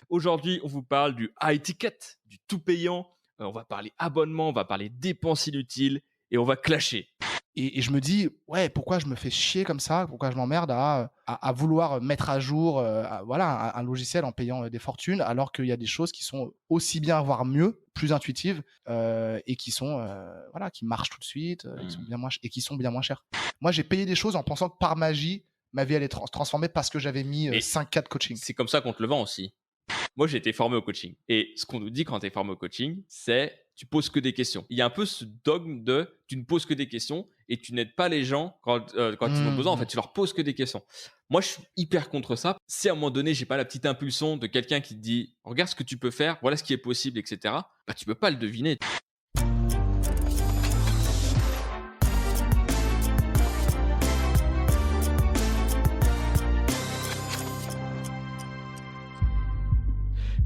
Aujourd'hui, on vous parle du high ticket, du tout payant. On va parler abonnement, on va parler dépenses inutiles et on va clasher. Et je me dis: «Ouais, pourquoi je me fais chier comme ça? Pourquoi je m'emmerde à vouloir mettre à jour, un logiciel en payant, des fortunes, alors qu'il y a des choses qui sont aussi bien, voire mieux, plus intuitives, et qui sont, qui marchent tout de suite, qui sont bien moins ch et qui sont bien moins chères». Moi, j'ai payé des choses en pensant que par magie, ma vie allait se transformer parce que j'avais mis, Mais 5 cas de coaching. c'est comme ça qu'on te le vend aussi. Moi, j'ai été formé au coaching. Et ce qu'on nous dit quand tu es formé au coaching, c'est tu poses que des questions. Il y a un peu ce dogme de tu ne poses que des questions et tu n'aides pas les gens quand ils ont besoin. En fait, Mmh. tu leur poses que des questions. Moi, je suis hyper contre ça. Si à un moment donné, j'ai pas la petite impulsion de quelqu'un qui te dit regarde ce que tu peux faire, voilà ce qui est possible, etc., bah, tu peux pas le deviner.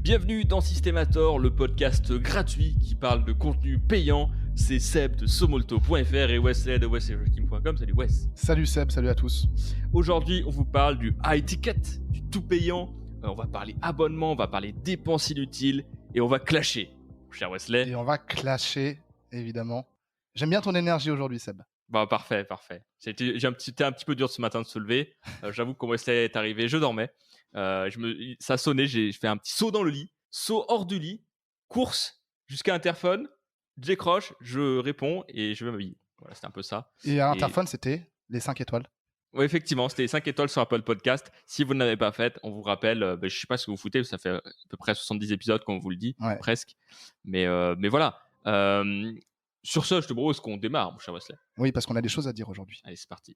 Bienvenue dans Systemator, le podcast gratuit qui parle de contenu payant. C'est Seb de Somolto.fr et Wesley de wesleyjoachim.com. Salut Wes. Salut Seb, salut à tous. Aujourd'hui, on vous parle du high ticket, du tout payant. On va parler abonnement, on va parler dépenses inutiles et on va clasher. Mon cher Wesley. Et on va clasher, évidemment. J'aime bien ton énergie aujourd'hui, Seb. Bah parfait. C'était un petit peu dur ce matin de se lever. J'avoue que quand Wesley est arrivé, je dormais. Ça sonnait, j'ai fait un petit saut dans le lit, saut hors du lit, course jusqu'à interphone, je décroche, je réponds et je vais m'habiller. Voilà, c'était un peu ça. Et à Et l'interphone, c'était les 5 étoiles. ouais, effectivement, c'était 5 étoiles sur Apple Podcast. Si vous ne l'avez pas fait, on vous rappelle, je sais pas ce que vous foutez, ça fait à peu près 70 épisodes qu'on vous le dit, Ouais. presque. Mais voilà. Sur ce, je te propose qu'on démarre, mon cher Wesley. Oui, parce qu'on a des choses à dire aujourd'hui. Allez, c'est parti.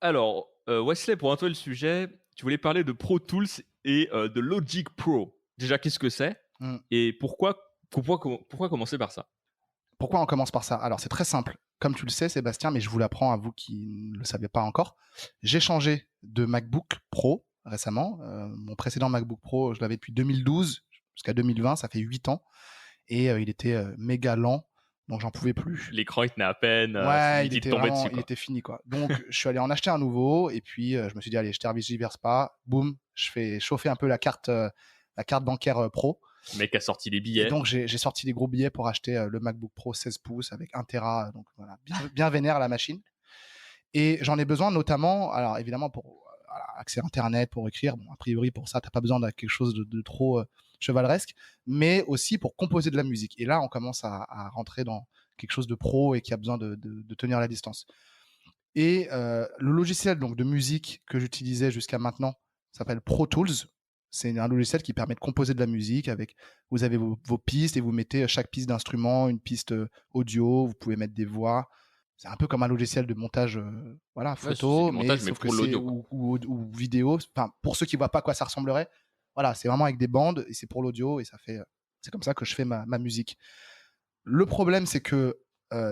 Alors, Wesley, pour introduire le sujet, tu voulais parler de Pro Tools et de Logic Pro. Déjà, qu'est-ce que c'est Mmh. et pourquoi commencer par ça? Pourquoi on commence par ça? Alors, c'est très simple. Comme tu le sais, Sébastien, mais je vous l'apprends à vous qui ne le savez pas encore, j'ai changé de MacBook Pro récemment. Mon précédent MacBook Pro, je l'avais depuis 2012 jusqu'à 2020, ça fait 8 ans et il était, méga lent, donc j'en pouvais plus. L'écran, il tenait à peine, Ouais, il te tombait dessus, il quoi. était fini, quoi. Donc je suis allé en acheter un nouveau et puis, je me suis dit: «Allez, je tergiverse pas». Boum, je fais chauffer un peu la carte bancaire, pro. Le mec a sorti les Et billets. donc j'ai sorti des gros billets pour acheter, le MacBook Pro 16 pouces avec 1 téra, donc voilà, bien vénère la machine. Et j'en ai besoin notamment, alors évidemment pour, voilà, accès internet, pour écrire. Bon, a priori pour ça, tu as pas besoin de quelque chose de trop, chevaleresque, mais aussi pour composer de la musique. Et là, on commence à rentrer dans quelque chose de pro et qui a besoin de tenir la distance. Et le logiciel donc de musique que j'utilisais jusqu'à maintenant s'appelle Pro Tools. C'est un logiciel qui permet de composer de la musique avec, vous avez vos pistes et vous mettez chaque piste d'instrument, une piste audio, vous pouvez mettre des voix. C'est un peu comme un logiciel de montage, Ouais, c'est photo, du montage, mais sauf que pour c'est l'audio, quoi. ou vidéo. Enfin, pour ceux qui voient pas à quoi ça ressemblerait, voilà, c'est vraiment avec des bandes et c'est pour l'audio et ça fait, c'est comme ça que je fais ma musique. Le problème, c'est que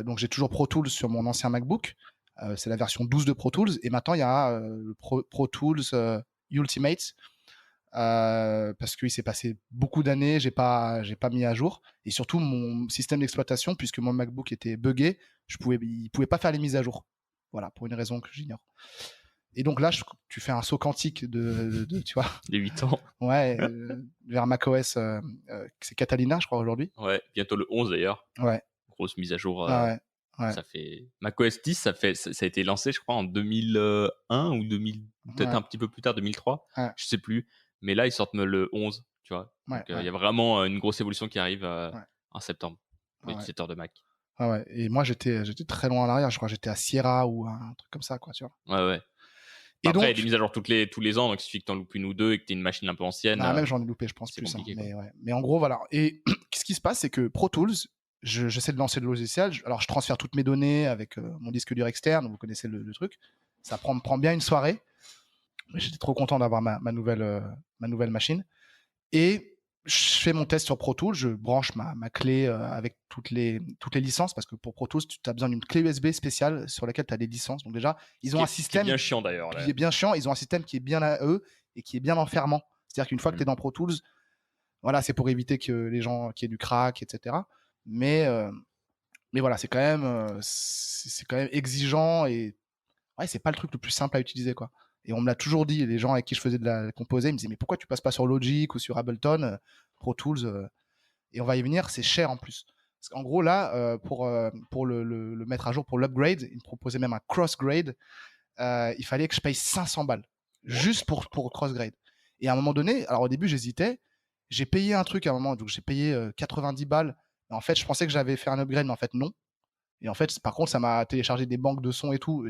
donc j'ai toujours Pro Tools sur mon ancien MacBook. C'est la version 12 de Pro Tools et maintenant il y a le Pro Tools Ultimate, parce qu'il s'est passé beaucoup d'années, j'ai pas mis à jour et surtout mon système d'exploitation, puisque mon MacBook était buggé, il pouvait pas faire les mises à jour. Voilà, pour une raison que j'ignore. Et donc là, tu fais un saut quantique tu vois, Les 8 ans. ouais, vers macOS, c'est Catalina, je crois aujourd'hui. Ouais, bientôt le 11 d'ailleurs. Ouais, Grosse mise à jour. ouais, ouais, Ça fait macOS 10, ça a été lancé, je crois, en 2001 ou 2000, peut-être ouais, un petit peu plus tard, 2003. ouais, Je sais plus. Mais là, ils sortent le 11, tu vois. ouais, Donc, il ouais, y a vraiment une grosse évolution qui arrive ouais, en septembre pour les ouais. utilisateurs de Mac. Ah ouais. Et moi, j'étais très loin en arrière. Je crois que j'étais à Sierra ou un truc comme ça, quoi, tu vois. Ouais, ouais. Et Après, il y a des donc, mises à jour tous les ans, donc il suffit que t'en loupes une ou deux et que t'aies une machine un peu ancienne, bah, même j'en ai loupé, je pense c'est plus, hein. compliqué, quoi. Mais ouais. Mais en gros, voilà. Et ce qui se passe, c'est que Pro Tools, j'essaie de lancer le logiciel. Alors, je transfère toutes mes données avec mon disque dur externe. Vous connaissez le truc. Ça me prend bien une soirée. Mais j'étais trop content d'avoir ma nouvelle machine. Et je fais mon test sur Pro Tools, je branche ma clé avec toutes les licences, parce que pour Pro Tools, tu as besoin d'une clé USB spéciale sur laquelle tu as des licences. Donc déjà, ils ont un Ce qui est système bien chiant d'ailleurs. qui est bien chiant, ils ont un système qui est bien à eux et qui est bien enfermant. C'est-à-dire qu'une fois que tu es dans Pro Tools, voilà, c'est pour éviter que les gens qu'il y ait du crack, etc. Mais voilà, c'est quand même exigeant et ouais, c'est pas le truc le plus simple à utiliser, quoi. Et on me l'a toujours dit, les gens avec qui je faisais de la composer, ils me disaient, mais pourquoi tu passes pas sur Logic ou sur Ableton, Pro Tools, et on va y venir, c'est cher en plus. Parce qu'en gros, là, pour le mettre à jour, pour l'upgrade, ils me proposaient même un cross-grade. Il fallait que je paye 500 balles juste pour cross-grade. Et à un moment donné, alors au début, j'hésitais. J'ai payé un truc à un moment, donc j'ai payé 90 balles. En fait, je pensais que j'avais fait un upgrade, mais en fait, non. Et en fait, par contre, ça m'a téléchargé des banques de sons et tout.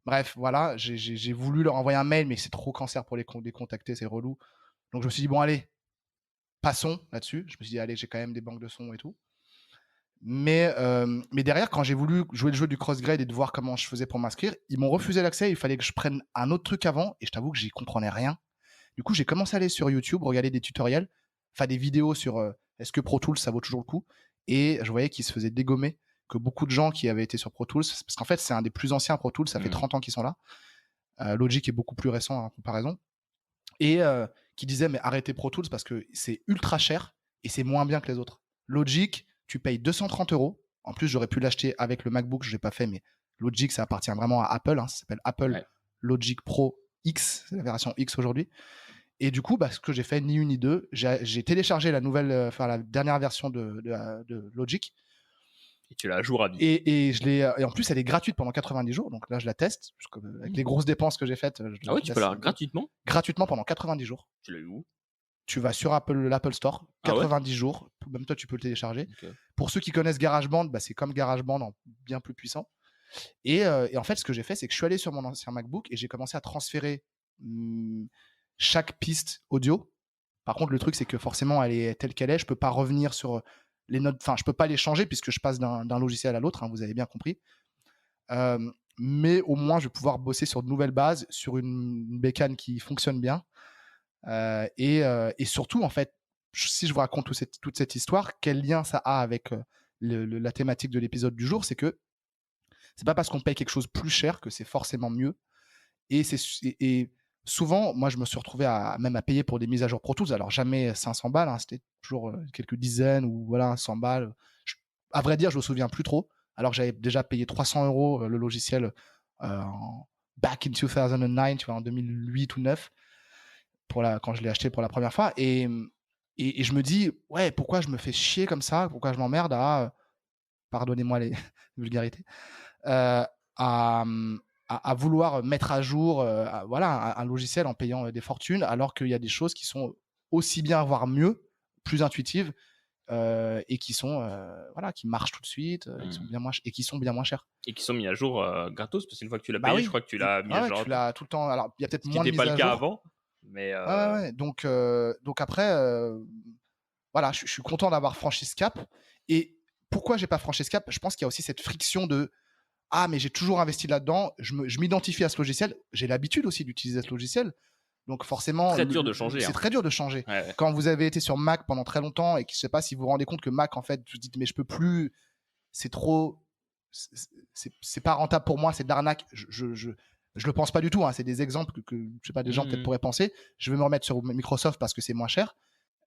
Bref, voilà, j'ai voulu leur envoyer un mail, mais c'est trop cancer pour les contacter, c'est relou. Donc je me suis dit, bon, allez, passons là-dessus. Je me suis dit, allez, j'ai quand même des banques de sons et tout. Mais derrière, quand j'ai voulu jouer le jeu du crossgrade et de voir comment je faisais pour m'inscrire, ils m'ont refusé l'accès. Il fallait que je prenne un autre truc avant. Et je t'avoue que j'y comprenais rien. Du coup, j'ai commencé à aller sur YouTube, regarder des tutoriels, enfin des vidéos sur est-ce que Pro Tools ça vaut toujours le coup. Et je voyais qu'ils se faisaient dégommer, que beaucoup de gens qui avaient été sur Pro Tools, parce qu'en fait, c'est un des plus anciens Pro Tools, ça fait 30 ans qu'ils sont là. Logic est beaucoup plus récent en comparaison. Et qui disaient, mais arrêtez Pro Tools parce que c'est ultra cher et c'est moins bien que les autres. Logic, tu payes 230 euros. En plus, j'aurais pu l'acheter avec le MacBook, je ne l'ai pas fait, mais Logic, ça appartient vraiment à Apple. Hein, ça s'appelle Apple Logic Pro X, c'est la version X aujourd'hui. Et du coup, bah, ce que j'ai fait, ni une ni deux, j'ai téléchargé la la dernière version de Logic. Et tu l'as à jour à vie. Et en plus, elle est gratuite pendant 90 jours. Donc là, je la teste. Avec les grosses dépenses que j'ai faites. Ah ouais, tu peux l'avoir gratuitement ? Gratuitement pendant 90 jours. Tu l'as eu où ? Tu vas sur l'Apple Store, 90 jours. Même toi, tu peux le télécharger. Okay. Pour ceux qui connaissent GarageBand, bah, c'est comme GarageBand en bien plus puissant. Et en fait, ce que j'ai fait, c'est que je suis allé sur mon ancien MacBook et j'ai commencé à transférer chaque piste audio. Par contre, le truc, c'est que forcément, elle est telle qu'elle est. Je peux pas revenir sur les notes. Enfin, je peux pas les changer puisque je passe d'un logiciel à l'autre. Hein, vous avez bien compris. Mais au moins, je vais pouvoir bosser sur de nouvelles bases, sur une bécane qui fonctionne bien. Et surtout, en fait, si je vous raconte toute cette histoire, quel lien ça a avec la thématique de l'épisode du jour, c'est que c'est pas parce qu'on paye quelque chose plus cher que c'est forcément mieux. Et souvent, moi, je me suis retrouvé même à payer pour des mises à jour Pro Tools. Alors, jamais 500 balles, hein, c'était toujours quelques dizaines ou voilà, 100 balles. À vrai dire, je me souviens plus trop. Alors que j'avais déjà payé 300 € le logiciel back in 2009, tu vois, en 2008 ou 2009. Quand je l'ai acheté pour la première fois. Et je me dis, ouais, pourquoi je me fais chier comme ça ? Pourquoi je m'emmerde à, pardonnez-moi les vulgarités, à vouloir mettre à jour voilà, un logiciel en payant des fortunes, alors qu'il y a des choses qui sont aussi bien, voire mieux, plus intuitives, et qui sont voilà, qui marchent tout de suite, qui sont bien moins et qui sont bien moins chers. Et qui sont mis à jour gratos, parce qu'une fois que tu l'as payé, je crois que tu l'as mis à jour. Tu l'as tout le temps. Alors, il y a peut-être moins de mises à jour. Ce qui n'était pas le cas avant. Mais ouais. Donc après, voilà, je suis content d'avoir franchi ce cap. Et pourquoi j'ai pas franchi ce cap ? Je pense qu'il y a aussi cette friction de ah, mais j'ai toujours investi là-dedans, je m'identifie à ce logiciel, j'ai l'habitude aussi d'utiliser ce logiciel. Donc forcément, c'est très dur de changer. C'est très dur de changer. Ouais. Quand vous avez été sur Mac pendant très longtemps et que je sais pas si vous vous rendez compte que Mac, en fait, vous dites mais je peux plus, c'est trop, c'est pas rentable pour moi, c'est de l'arnaque. Je le pense pas du tout. Hein. C'est des exemples que je sais pas, des gens peut-être pourraient penser. Je vais me remettre sur Microsoft parce que c'est moins cher.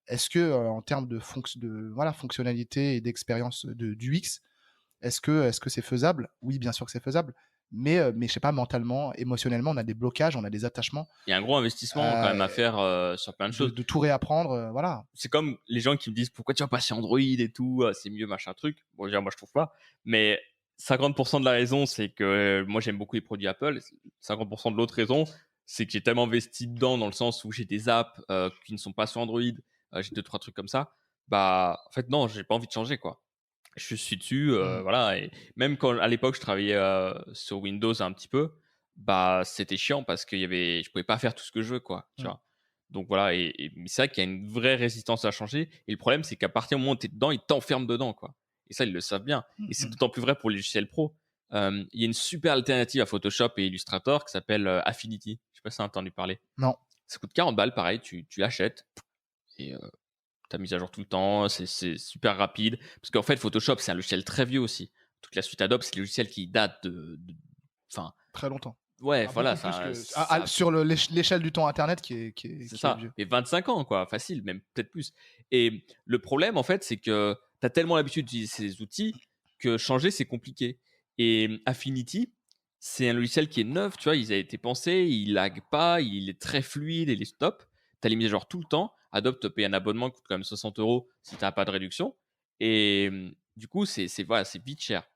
Est-ce que en termes de fonctionnalité et d'expérience du UX, est-ce que c'est faisable ? Oui, bien sûr que c'est faisable. Mais je sais pas, mentalement, émotionnellement, on a des blocages, on a des attachements. Il y a un gros investissement quand même à faire sur plein de choses. De tout réapprendre, voilà. C'est comme les gens qui me disent pourquoi tu vas passer Android et tout, c'est mieux machin truc. Bon, déjà moi je trouve pas, mais 50% de la raison c'est que moi j'aime beaucoup les produits Apple. 50% de l'autre raison c'est que j'ai tellement investi dedans dans le sens où j'ai des apps qui ne sont pas sur Android, j'ai 2-3 trucs comme ça. Bah en fait non, j'ai pas envie de changer quoi. Je suis dessus, voilà. Et même quand à l'époque je travaillais sur Windows un petit peu, bah c'était chiant parce que je pouvais pas faire tout ce que je veux quoi, tu vois. Donc voilà, mais c'est vrai qu'il y a une vraie résistance à changer. Et le problème c'est qu'à partir du moment où tu es dedans, ils t'enferment dedans quoi. Et ça ils le savent bien. Et c'est d'autant plus vrai pour les logiciels pro. Il y a une super alternative à Photoshop et Illustrator qui s'appelle Affinity. Je sais pas si tu as entendu parler. Non. Ça coûte 40 balles, pareil, tu l'achètes et t'as mise à jour tout le temps, c'est super rapide. Parce qu'en fait, Photoshop, c'est un logiciel très vieux aussi. Toute la suite Adobe, c'est des logiciels qui datent très longtemps. Ouais, voilà. Sur l'échelle du temps Internet qui est vieux. Et 25 ans, quoi, facile, même peut-être plus. Et le problème, en fait, c'est que t'as tellement l'habitude d'utiliser ces outils que changer, c'est compliqué. Et Affinity, c'est un logiciel qui est neuf, tu vois, il a été pensé, il lag pas, il est très fluide, il est top. Tu as les mises à jour tout le temps. Adobe te paye un abonnement qui coûte quand même 60 € si tu as pas de réduction. Et du coup, voilà, c'est vite cher.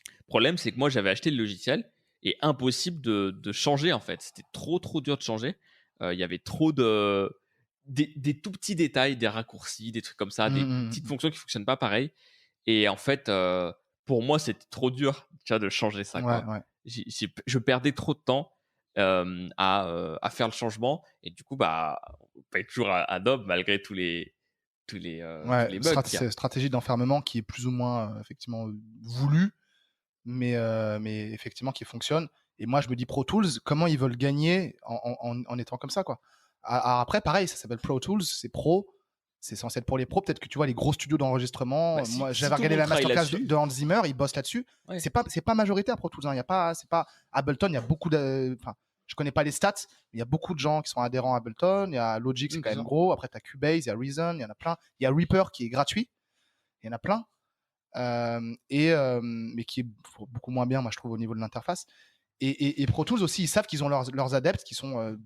Le problème, c'est que moi, j'avais acheté le logiciel et impossible de changer en fait. C'était trop, trop dur de changer. Il y avait trop des tout petits détails, des raccourcis, des trucs comme ça, des petites fonctions qui fonctionnent pas pareil. Et en fait, pour moi, c'était trop dur, tu vois, de changer ça, Ouais, quoi. ouais. Je perdais trop de temps à faire le changement. Et du coup, bah, on paye toujours à Adobe malgré tous Ouais, les bugs qu'il y a. c'est stratégie d'enfermement qui est plus ou moins effectivement voulue, mais effectivement qui fonctionne. Et moi, je me dis Pro Tools, comment ils veulent gagner en étant comme ça, quoi. Après, pareil, ça s'appelle Pro Tools, c'est pro, c'est censé être pour les pros. Peut-être que tu vois les gros studios Bah, d'enregistrement. si, Moi, si j'avais tout le regardé monde la travaille masterclass là-dessus, de Hans Zimmer, il bosse là-dessus. ouais. C'est pas majoritaire Pro Tools, hein. Il y a pas, c'est pas Ableton. Il y a beaucoup de, enfin, je connais pas les stats, mais il y a beaucoup de gens qui sont adhérents à Ableton. Il y a Logic, c'est quand C'est même ça. gros. Après, tu as Cubase, il y a Reason, il y en a plein. Il y a Reaper qui est gratuit. Il y en a plein. Mais qui est beaucoup moins bien, moi, je trouve, au niveau de l'interface. Et Pro Tools aussi, ils savent qu'ils ont leurs adeptes qui sont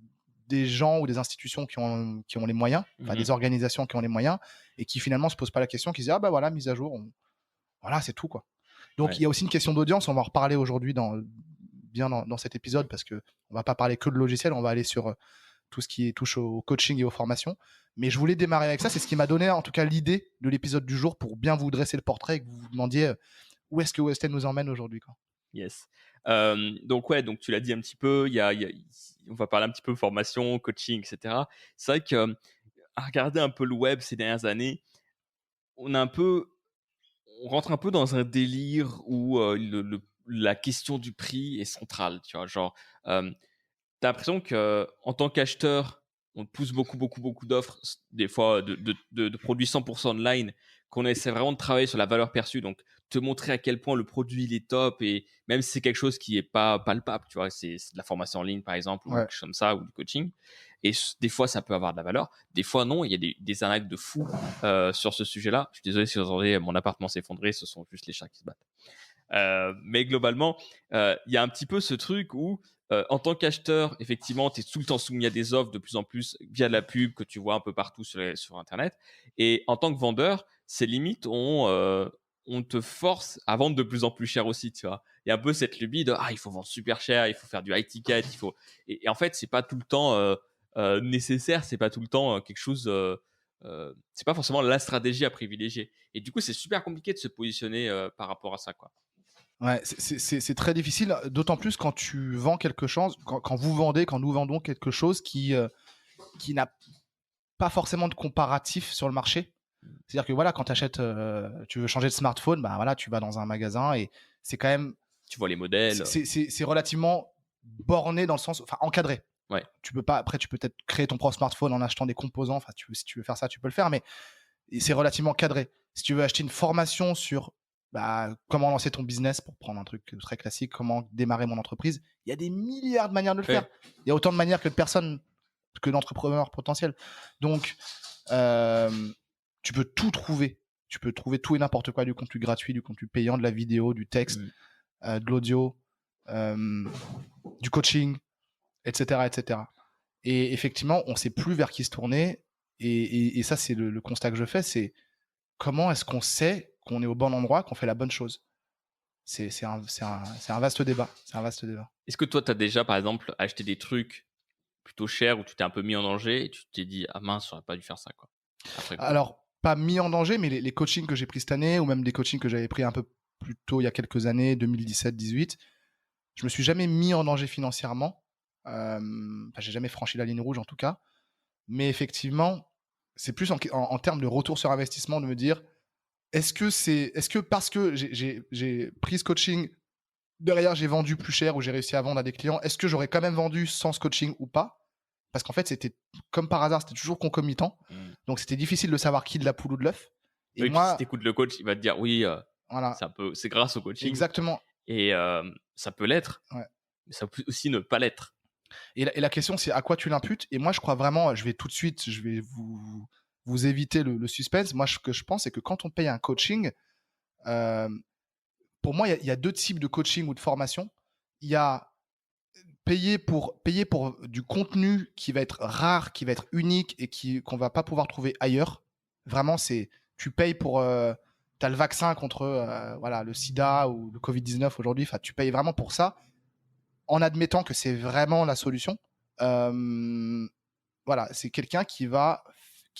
des gens ou des institutions qui ont les moyens, enfin Mhm. des organisations qui ont les moyens et qui finalement se posent pas la question, qui se disent ah bah voilà, mise à jour, voilà, c'est tout quoi. Donc Ouais. il y a aussi une question d'audience, on va en reparler aujourd'hui dans cet épisode parce que on va pas parler que de logiciels, on va aller sur tout ce qui touche au coaching et aux formations. Mais je voulais démarrer avec ça, c'est ce qui m'a donné en tout cas l'idée de l'épisode du jour pour bien vous dresser le portrait et que vous vous demandiez où est-ce que Weston nous emmène aujourd'hui, quoi. Yes. Donc ouais, donc tu l'as dit un petit peu, on va parler un petit peu formation, coaching, etc. C'est vrai que à regarder un peu le web ces dernières années, on a un peu, on rentre un peu dans un délire où la question du prix est centrale, tu vois. Genre, t'as l'impression que en tant qu'acheteur, on te pousse beaucoup, beaucoup, beaucoup d'offres, des fois de produits 100% online, qu'on essaie vraiment de travailler sur la valeur perçue, donc te montrer à quel point le produit il est top, et même si c'est quelque chose qui est pas palpable, tu vois, c'est de la formation en ligne par exemple, ou Ouais. quelque chose comme ça, ou du coaching, et des fois ça peut avoir de la valeur, des fois non, il y a des arnaques de fous sur ce sujet-là. Je suis désolé si vous entendez mon appartement s'effondrer, ce sont juste les chats qui se battent. Mais globalement, il y a un petit peu ce truc où, en tant qu'acheteur, effectivement, tu es tout le temps soumis à des offres de plus en plus via de la pub que tu vois un peu partout sur Internet. Et en tant que vendeur, c'est limite, on te force à vendre de plus en plus cher aussi, tu vois. Il y a un peu cette lubie de il faut vendre super cher, il faut faire du high ticket, il faut. Et en fait, c'est pas tout le temps nécessaire, c'est pas tout le temps quelque chose. C'est pas forcément la stratégie à privilégier. Et du coup, c'est super compliqué de se positionner par rapport à ça, quoi. Ouais, c'est très difficile, d'autant plus quand tu vends quelque chose, quand vous vendez, quand nous vendons quelque chose qui n'a pas forcément de comparatif sur le marché. C'est-à-dire que voilà, quand tu veux changer de smartphone, bah voilà, tu vas dans un magasin et c'est quand même, Tu vois les modèles. c'est relativement borné dans le sens, enfin encadré. Ouais. Tu peux pas, après, tu peux peut-être créer ton propre smartphone en achetant des composants. Enfin, si tu veux faire ça, tu peux le faire, mais c'est relativement cadré. Si tu veux acheter une formation sur comment lancer ton business, pour prendre un truc très classique, comment démarrer mon entreprise, il y a des milliards de manières de le faire. Ouais. Il y a autant de manières que de personnes, que d'entrepreneurs potentiels. Donc, tu peux tout trouver. Tu peux trouver tout et n'importe quoi, du contenu gratuit, du contenu payant, de la vidéo, du texte, de l'audio, du coaching, etc., etc. Et effectivement, on ne sait plus vers qui se tourner. Et ça, c'est le constat que je fais, c'est comment est-ce qu'on sait qu'on est au bon endroit, qu'on fait la bonne chose. C'est un vaste débat. C'est un vaste débat. Est-ce que toi, tu as déjà, par exemple, acheté des trucs plutôt chers où tu t'es un peu mis en danger et tu t'es dit, ah mince, j'aurais pas dû faire ça, quoi. Après coup. Alors, pas mis en danger, mais les coachings que j'ai pris cette année, ou même des coachings que j'avais pris un peu plus tôt, il y a quelques années, 2017-18, je me suis jamais mis en danger financièrement. J'ai jamais franchi la ligne rouge en tout cas. Mais effectivement, c'est plus en termes de retour sur investissement de me dire, est-ce que parce que j'ai pris ce coaching, derrière j'ai vendu plus cher ou j'ai réussi à vendre à des clients, est-ce que j'aurais quand même vendu sans ce coaching ou pas? Parce qu'en fait, c'était comme par hasard, c'était toujours concomitant. Donc c'était difficile de savoir qui de la poule ou de l'œuf. Et Oui, et puis si moi, tu écoutes le coach, il va te dire, oui, voilà, c'est grâce au coaching. exactement. Et ça peut l'être, Ouais. mais ça peut aussi ne pas l'être. Et la question, c'est à quoi tu l'imputes? Et moi, je crois vraiment, je vais tout de suite, je vais vous éviter le suspense. Moi, ce que je pense, c'est que quand on paye un coaching, pour moi, il y a deux types de coaching ou de formation. il y a payer pour du contenu qui va être rare, qui va être unique et qu'on va pas pouvoir trouver ailleurs. Vraiment, tu payes pour. Tu as le vaccin contre voilà, le sida ou le Covid-19 aujourd'hui. Tu payes vraiment pour ça en admettant que c'est vraiment la solution. Euh, voilà, c'est quelqu'un qui va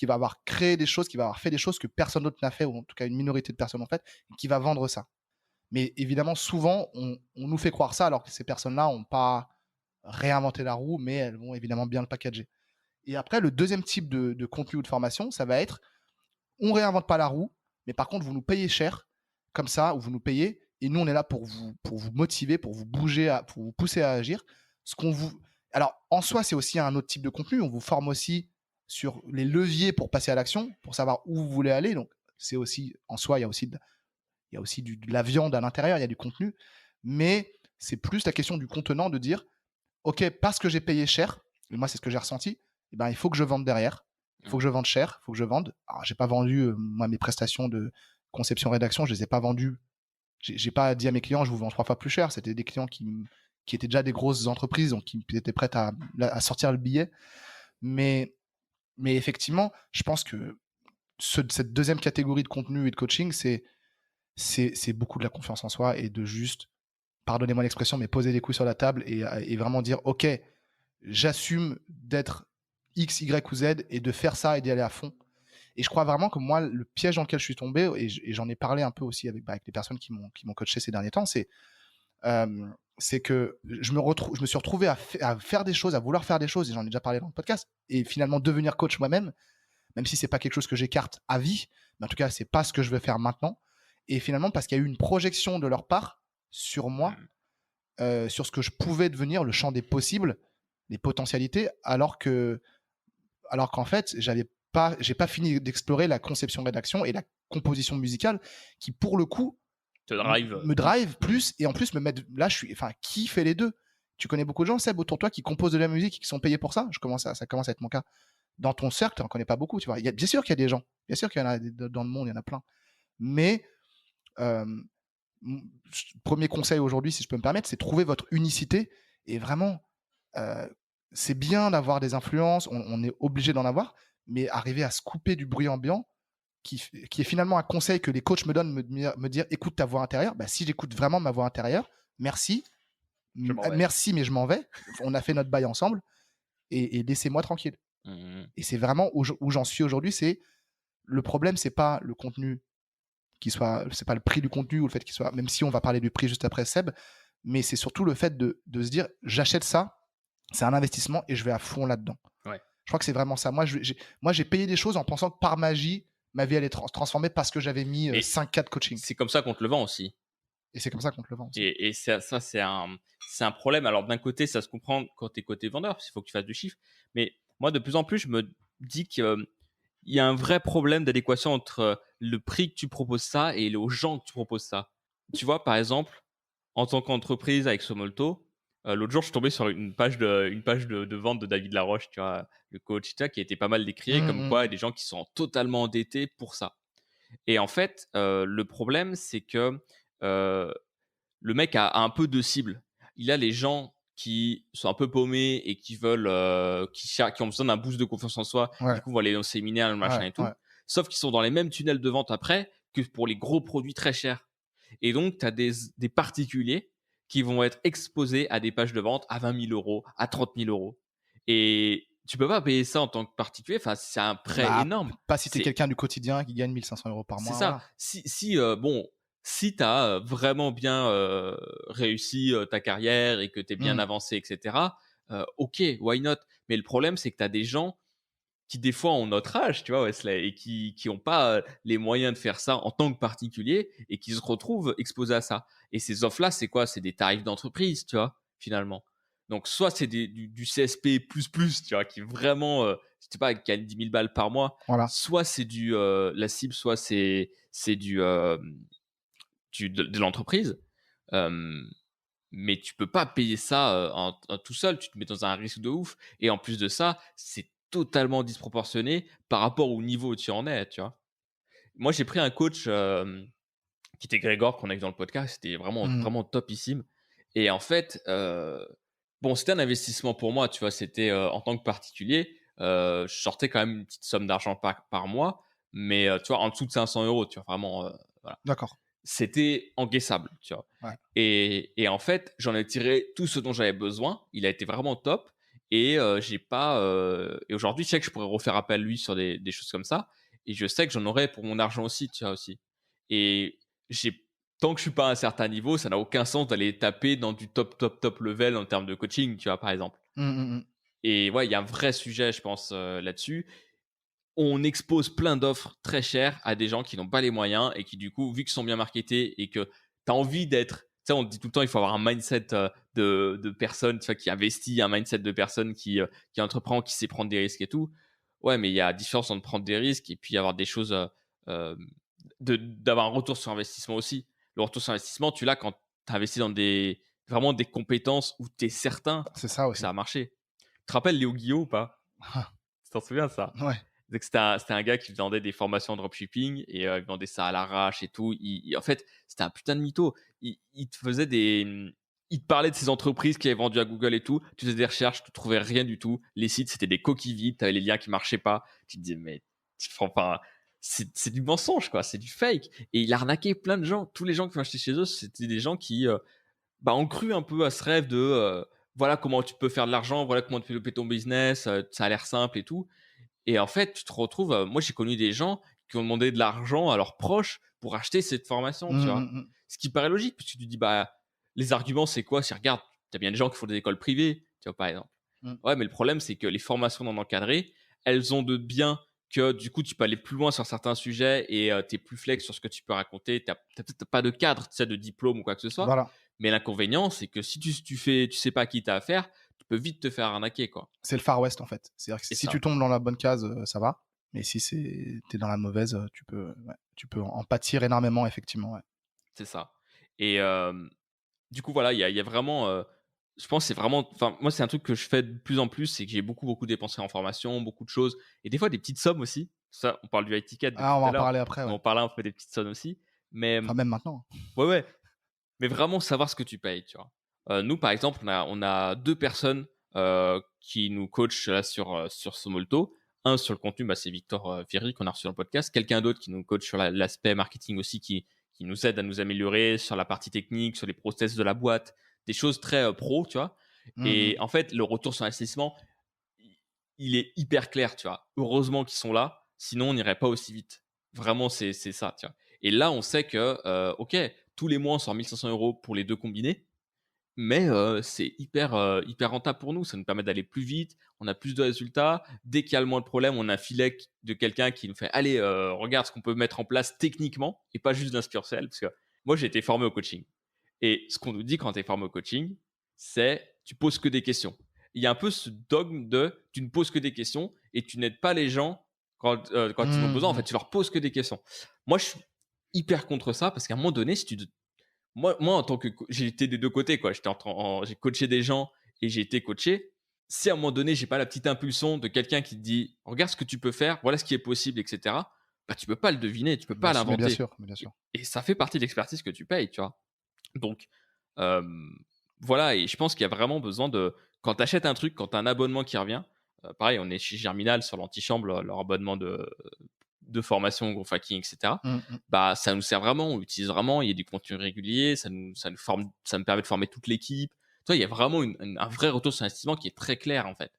avoir créé des choses, qui va avoir fait des choses que personne d'autre n'a fait, ou en tout cas une minorité de personnes ont fait, et qui va vendre ça. Mais évidemment, souvent, on nous fait croire ça, alors que ces personnes-là n'ont pas réinventé la roue, mais elles vont évidemment bien le packager. Et après, le deuxième type de contenu ou de formation, ça va être, on réinvente pas la roue, mais par contre, vous nous payez cher, comme ça, ou vous nous payez, et nous, on est là pour vous motiver, pour vous bouger, pour vous pousser à agir. Ce qu'on vous... Alors, en soi, c'est aussi un autre type de contenu. On vous forme aussi sur les leviers pour passer à l'action, pour savoir où vous voulez aller. Donc, c'est aussi, en soi, il y a aussi de la viande à l'intérieur, il y a du contenu, mais c'est plus la question du contenant de dire, ok, parce que j'ai payé cher, et moi c'est ce que j'ai ressenti, eh ben, il faut que je vende derrière, il faut que je vende cher, il faut que je vende. Alors, j'ai pas vendu, moi, mes prestations de conception-rédaction, je les ai pas vendues. J'ai pas dit à mes clients, je vous vends 3 fois plus cher. C'était des clients qui étaient déjà des grosses entreprises, donc qui étaient prêtes à sortir le billet. Mais, mais effectivement, je pense que cette deuxième catégorie de contenu et de coaching, c'est beaucoup de la confiance en soi et de juste, pardonnez-moi l'expression, mais poser les couilles sur la table et vraiment dire, ok, j'assume d'être X, Y ou Z et de faire ça et d'y aller à fond. Et je crois vraiment que moi, le piège dans lequel je suis tombé, et j'en ai parlé un peu aussi avec les personnes qui m'ont coaché ces derniers temps, c'est que je me suis retrouvé à faire des choses, à vouloir faire des choses, et j'en ai déjà parlé dans le podcast, et finalement devenir coach moi-même, même si c'est pas quelque chose que j'écarte à vie, mais en tout cas, c'est pas ce que je veux faire maintenant. Et finalement, parce qu'il y a eu une projection de leur part sur moi, sur ce que je pouvais devenir, le champ des possibles, des potentialités, alors qu'en fait, j'ai pas fini d'explorer la conception-rédaction et la composition musicale, qui pour le coup Te drive me drive plus, et en plus me mettre là, qui fait les deux? Tu connais beaucoup de gens, Seb, autour de toi, qui composent de la musique et qui sont payés pour ça? Ça commence à être mon cas. Dans ton cercle, tu n'en connais pas beaucoup, tu vois. Bien sûr qu'il y a des gens, bien sûr qu'il y en a dans le monde, il y en a plein. Mais euh, premier conseil aujourd'hui, si je peux me permettre, c'est trouver votre unicité. Et vraiment, euh, c'est bien d'avoir des influences, on est obligé d'en avoir, mais arriver à se couper du bruit ambiant, qui est finalement un conseil que les coachs me donnent, me dire, écoute ta voix intérieure. Bah, si j'écoute vraiment ma voix intérieure, merci, je m'en vais. merci, mais je m'en vais. On a fait notre bail ensemble, et laissez-moi tranquille. Et c'est vraiment où j'en suis aujourd'hui. C'est le problème, c'est pas le contenu c'est pas le prix du contenu ou le fait qu'il soit, même si on va parler du prix juste après Seb, mais c'est surtout le fait de se dire, j'achète ça, c'est un investissement et je vais à fond là-dedans. Ouais. Je crois que c'est vraiment ça. Moi, j'ai payé des choses en pensant que par magie, ma vie allait transformer parce que j'avais mis 5 cas de coaching. C'est comme ça qu'on te le vend aussi. Et c'est comme ça qu'on te le vend aussi. Et ça, c'est un problème. Alors, d'un côté, ça se comprend quand tu es côté vendeur, parce qu'il faut que tu fasses du chiffre. Mais moi, de plus en plus, je me dis qu'il y a un vrai problème d'adéquation entre le prix que tu proposes ça et aux gens que tu proposes ça. Tu vois, par exemple, en tant qu'entreprise avec Somolto, l'autre jour, je suis tombé sur une page de vente de David Laroche, tu vois, le coach, qui a été pas mal décrié, comme quoi il y a des gens qui sont totalement endettés pour ça. Et en fait, le problème, c'est que le mec a un peu de cible. Il a les gens qui sont un peu paumés et qui veulent, qui ont besoin d'un boost de confiance en soi. Ouais. Du coup, on va aller au séminaire, le machin et tout. Ouais. Sauf qu'ils sont dans les mêmes tunnels de vente après que pour les gros produits très chers. Et donc, tu as des particuliers qui vont être exposés à des pages de vente à 20 000 euros, à 30 000 euros. Et tu peux pas payer ça en tant que particulier. Enfin, c'est un prêt énorme. Pas si tu es quelqu'un du quotidien qui gagne 1500 euros par mois. C'est ça. Voilà. Si tu as vraiment bien réussi ta carrière et que tu es bien avancé, etc., ok, why not? Mais le problème, c'est que tu as des gens qui, des fois, ont notre âge, tu vois, Wesley, et qui n'ont pas les moyens de faire ça en tant que particulier et qui se retrouvent exposés à ça. Et ces offres-là, c'est quoi? C'est des tarifs d'entreprise, tu vois, finalement. Donc, soit c'est du CSP, tu vois, qui vraiment, je sais pas, qui gagne 10 000 balles par mois. Voilà. Soit c'est la cible, soit c'est de l'entreprise. Mais tu peux pas payer ça tout seul, tu te mets dans un risque de ouf. Et en plus de ça, c'est totalement disproportionné par rapport au niveau où tu en es, tu vois. Moi, j'ai pris un coach qui était Grégor, qu'on a eu dans le podcast, c'était vraiment, vraiment topissime. Et en fait, bon, c'était un investissement pour moi, tu vois? C'était, en tant que particulier, je sortais quand même une petite somme d'argent par mois, mais, tu vois, en dessous de 500 €, tu vois? Vraiment, voilà. D'accord. C'était encaissable, tu vois? Ouais. Et en fait, j'en ai tiré tout ce dont j'avais besoin. Il a été vraiment top et j'ai pas, et aujourd'hui, je sais que je pourrais refaire appel à lui sur des choses comme ça et je sais que j'en aurais pour mon argent aussi, tu vois? Aussi et j'ai tant que je suis pas à un certain niveau, ça n'a aucun sens d'aller taper dans du top, top, top level en termes de coaching, tu vois? Par exemple Mmh, mmh mh. et ouais, il y a un vrai sujet, je pense, là-dessus. On expose plein d'offres très chères à des gens qui n'ont pas les moyens et qui, du coup, vu qu'ils sont bien marketés et que tu as envie d'être, tu sais, on dit tout le temps, il faut avoir un mindset de personne, tu vois, qui investit, un mindset de personne qui entreprend, qui sait prendre des risques et tout. Ouais, mais il y a différence entre prendre des risques et puis avoir des choses, euh, d'avoir un retour sur investissement aussi. Le retour sur investissement, tu l'as quand tu investis dans vraiment des compétences où tu es certain C'est ça que aussi. ça a marché. Tu te rappelles Léo Guillaume ou pas? Tu t'en souviens de ça? Ouais. Donc c'était un gars qui vendait des formations en dropshipping et il vendait ça à l'arrache et tout. En fait, c'était un putain de mytho. Il te faisait il te parlait de ses entreprises qui avaient vendu à Google et tout. Tu faisais des recherches, tu trouvais rien du tout. Les sites, c'était des coquilles vides, tu avais les liens qui marchaient pas. Tu te disais mais enfin c'est du mensonge quoi, c'est du fake et il arnaquait plein de gens. Tous les gens qui ont acheté chez eux, c'était des gens qui bah, ont cru un peu à ce rêve de voilà comment tu peux faire de l'argent, voilà comment tu peux développer ton business, ça a l'air simple et tout. Et en fait, tu te retrouves, moi j'ai connu des gens qui ont demandé de l'argent à leurs proches pour acheter cette formation, tu Mmh, mmh vois? mh. Ce qui paraît logique, parce que tu te dis: «Bah, les arguments c'est quoi?» C'est regarde, tu as bien des gens qui font des écoles privées, tu vois, par exemple. Mmh. Ouais, mais le problème c'est que les formations non encadrées, elles ont de bien que du coup tu peux aller plus loin sur certains sujets et tu es plus flex sur ce que tu peux raconter. Tu as peut-être pas de cadre, tu sais, de diplôme ou quoi que ce soit. Voilà. Mais l'inconvénient, c'est que si tu sais pas à qui tu as affaire, tu peux vite te faire arnaquer, quoi. C'est le Far West, en fait. C'est-à-dire que C'est si tu ça. tombes dans la bonne case, ça va. Mais si tu es dans la mauvaise, tu peux en pâtir énormément, effectivement, ouais. C'est ça. Et du coup, voilà, il y a vraiment, je pense que c'est vraiment enfin, moi, c'est un truc que je fais de plus en plus, c'est que j'ai beaucoup, beaucoup dépensé en formation, beaucoup de choses et des fois des petites sommes aussi. Ça, on parle du high ticket depuis Ah, on tout va à en l'heure, parler après, mais ouais. on parlait un peu des petites sommes aussi. Mais Enfin, même maintenant. ouais, ouais, mais vraiment savoir ce que tu payes, tu vois? Nous, par exemple, on a 2 personnes, qui nous coachent là sur Somolto. Un sur le contenu, bah, c'est Victor, Viry qu'on a reçu dans le podcast. Quelqu'un d'autre qui nous coach sur l'aspect marketing aussi qui nous aide à nous améliorer sur la partie technique, sur les process de la boîte, des choses très, pro, tu vois? Mmh Et mh. en fait, le retour sur investissement, i il est hyper clair, tu vois? Heureusement qu'ils sont là, sinon on n'irait pas aussi vite. Vraiment, c'est ça, tu vois? Et là, on sait que, OK, tous les mois, on sort 1 500 € pour les 2 combinés, mais c'est hyper rentable pour nous. Ça nous permet d'aller plus vite, on a plus de résultats. Dès qu'il y a le moins de problèmes, on a un filet de quelqu'un qui nous fait: «Allez, regarde ce qu'on peut mettre en place techniquement» et pas juste d'un spirituel. Parce que moi, j'ai été formé au coaching et ce qu'on nous dit quand tu es formé au coaching, c'est: «Tu poses que des questions». Il y a un peu ce dogme de: «Tu ne poses que des questions et tu n'aides pas les gens quand ils ont Mmh besoin». En fait, mh. tu leur poses que des questions. Moi, je suis hyper contre ça parce qu'à un moment donné, si tu moi, en tant que j'ai été des 2 côtés, quoi. J'ai coaché des gens et j'ai été coaché. Si à un moment donné, j'ai pas la petite impulsion de quelqu'un qui te dit: «Regarde ce que tu peux faire, voilà ce qui est possible» et cetera, bah, tu peux pas le deviner, tu peux pas Bien l'inventer sûr, bien sûr. et ça fait partie de l'expertise que tu payes, tu vois? Donc hem, voilà et je pense qu'il y a vraiment besoin de quand tu achètes un truc, quand tu as un abonnement qui revient, pareil, on est chez Germinal sur l'antichambre, leur abonnement de formation, growth hacking et cetera. Mmh mh. Bah, ça nous sert vraiment, on l'utilise vraiment, il y a du contenu régulier, ça nous forme, ça me permet de former toute l'équipe. Tu vois, il y a vraiment un vrai retour sur investissement qui est très clair, en fait.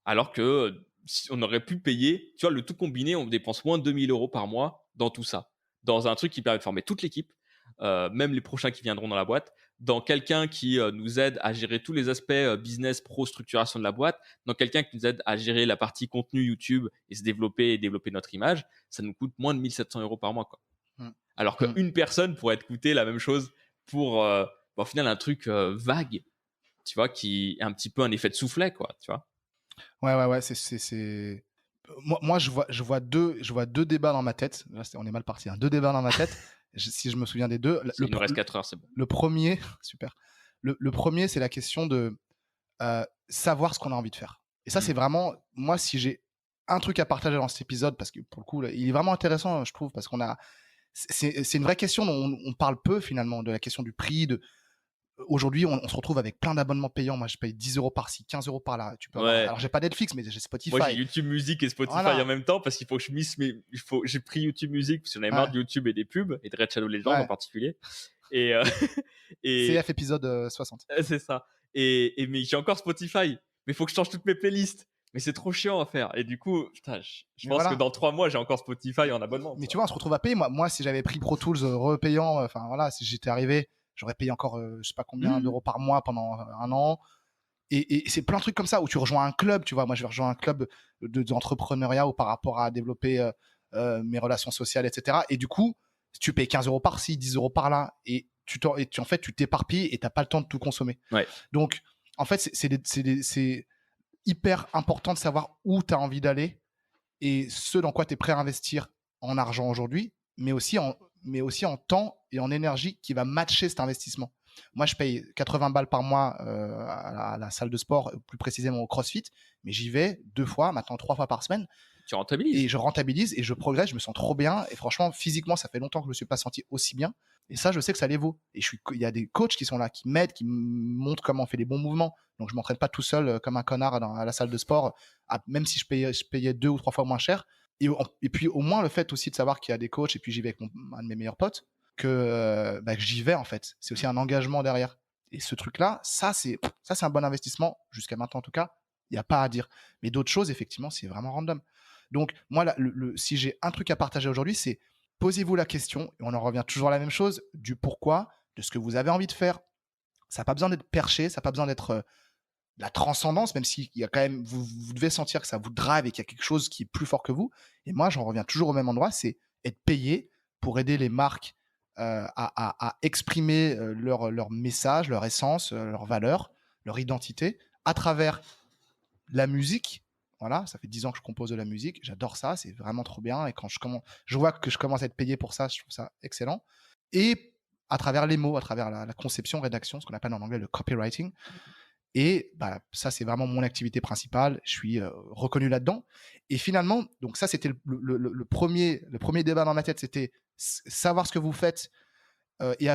Alors que, si on aurait pu payer, tu vois, le tout combiné, on dépense moins de 2 000 € par mois dans tout ça. Dans un truc qui permet de former toute l'équipe, même les prochains qui viendront dans la boîte, dans quelqu'un qui, nous aide à gérer tous les aspects, business, pro, structuration de la boîte, dans quelqu'un qui nous aide à gérer la partie contenu YouTube et se développer et développer notre image, ça nous coûte moins de 1 700 € par mois, quoi. Mmh. Alors Mmh. qu'une personne pourrait te coûter la même chose pour, bah, au final un truc, vague, tu vois? Qui est un petit peu un effet de soufflet, quoi, tu vois? Ouais, ouais, ouais, c'est moi, je vois 2 débats dans ma tête. Là, on est mal parti, hein. 2 débats dans ma tête. Si je me souviens des 2, Il nous reste 4 heures, c'est bon. le 1er super. Le 1er, c'est la question de, savoir ce qu'on a envie de faire. Et ça, c'est Mmh. vraiment moi, si j'ai un truc à partager dans cet épisode, parce que pour le coup, là, il est vraiment intéressant, je trouve, parce qu'on a c'est une vraie question dont on parle peu finalement, de la question du prix, Aujourd'hui, on se retrouve avec plein d'abonnements payants. Moi, je paye 10 euros par-ci, 15 euros par-là. Tu peux avoir... Ouais. Alors, j'ai pas Netflix, mais j'ai Moi, j'ai Spotify. YouTube Music et Spotify Voilà. en même temps parce qu'il faut que je misse j'ai pris YouTube Music parce que j'en avais marre de YouTube et des pubs et de Red Shadow Legends en particulier. Et, CF épisode 60. C'est ça. Mais j'ai encore Spotify. Mais il faut que je change toutes mes playlists. Mais c'est trop chiant à faire. Et du coup, putain, je pense que dans 3 mois, j'ai encore Spotify en abonnement. Mais tu vois, on se retrouve à payer. Moi si j'avais pris Pro Tools repayant, enfin voilà, si j'étais arrivé, j'aurais payé encore je sais pas combien d'euros par mois pendant un an. Et c'est plein de trucs comme ça où tu rejoins un club, tu vois. Moi, je vais rejoindre un club d'entrepreneuriat ou par rapport à développer mes relations sociales, etc. Et du coup, tu payes 15 euros par-ci, 10 euros par-là, et en fait, tu t'éparpilles et t'as pas le temps de tout consommer. Ouais. Donc, en fait, c'est hyper important de savoir où tu as envie d'aller et ce dans quoi tu es prêt à investir en argent aujourd'hui, mais aussi en temps et en énergie qui va matcher cet investissement. Moi, je paye 80 balles par mois à la salle de sport, plus précisément au CrossFit, mais j'y vais 2 fois, maintenant 3 fois par semaine. Tu rentabilises. Et je rentabilise et je progresse, je me sens trop bien. Et franchement, physiquement, ça fait longtemps que je ne me suis pas senti aussi bien. Et ça, je sais que ça les vaut. Et il y a des coachs qui sont là, qui m'aident, qui me montrent comment on fait les bons mouvements. Donc, je ne m'entraîne pas tout seul comme un connard à la salle de sport, même si je payais 2 ou 3 fois moins cher. Et puis, au moins, le fait aussi de savoir qu'il y a des coachs, et puis j'y vais avec un de mes meilleurs potes, que j'y vais, en fait. C'est aussi un engagement derrière. Et ce truc-là, ça, c'est un bon investissement, jusqu'à maintenant en tout cas. Il n'y a pas à dire. Mais d'autres choses, effectivement, c'est vraiment random. Donc, moi, si j'ai un truc à partager aujourd'hui, c'est posez-vous la question, et on en revient toujours à la même chose, du pourquoi, de ce que vous avez envie de faire. Ça n'a pas besoin d'être perché, ça n'a pas besoin d'être la transcendance, même s'il y a quand même, vous devez sentir que ça vous drive et qu'il y a quelque chose qui est plus fort que vous. Et moi, j'en reviens toujours au même endroit, c'est être payé pour aider les marques à exprimer leur message, leur essence, leur valeur, leur identité à travers la musique. Voilà, ça fait 10 ans que je compose de la musique. J'adore ça, c'est vraiment trop bien. Et quand je vois que je commence à être payé pour ça, je trouve ça excellent. Et à travers les mots, à travers la conception, rédaction, ce qu'on appelle en anglais le copywriting. Et ça, c'est vraiment mon activité principale. Je suis reconnu là-dedans. Et finalement, donc ça, c'était le premier débat dans ma tête, c'était savoir ce que vous faites et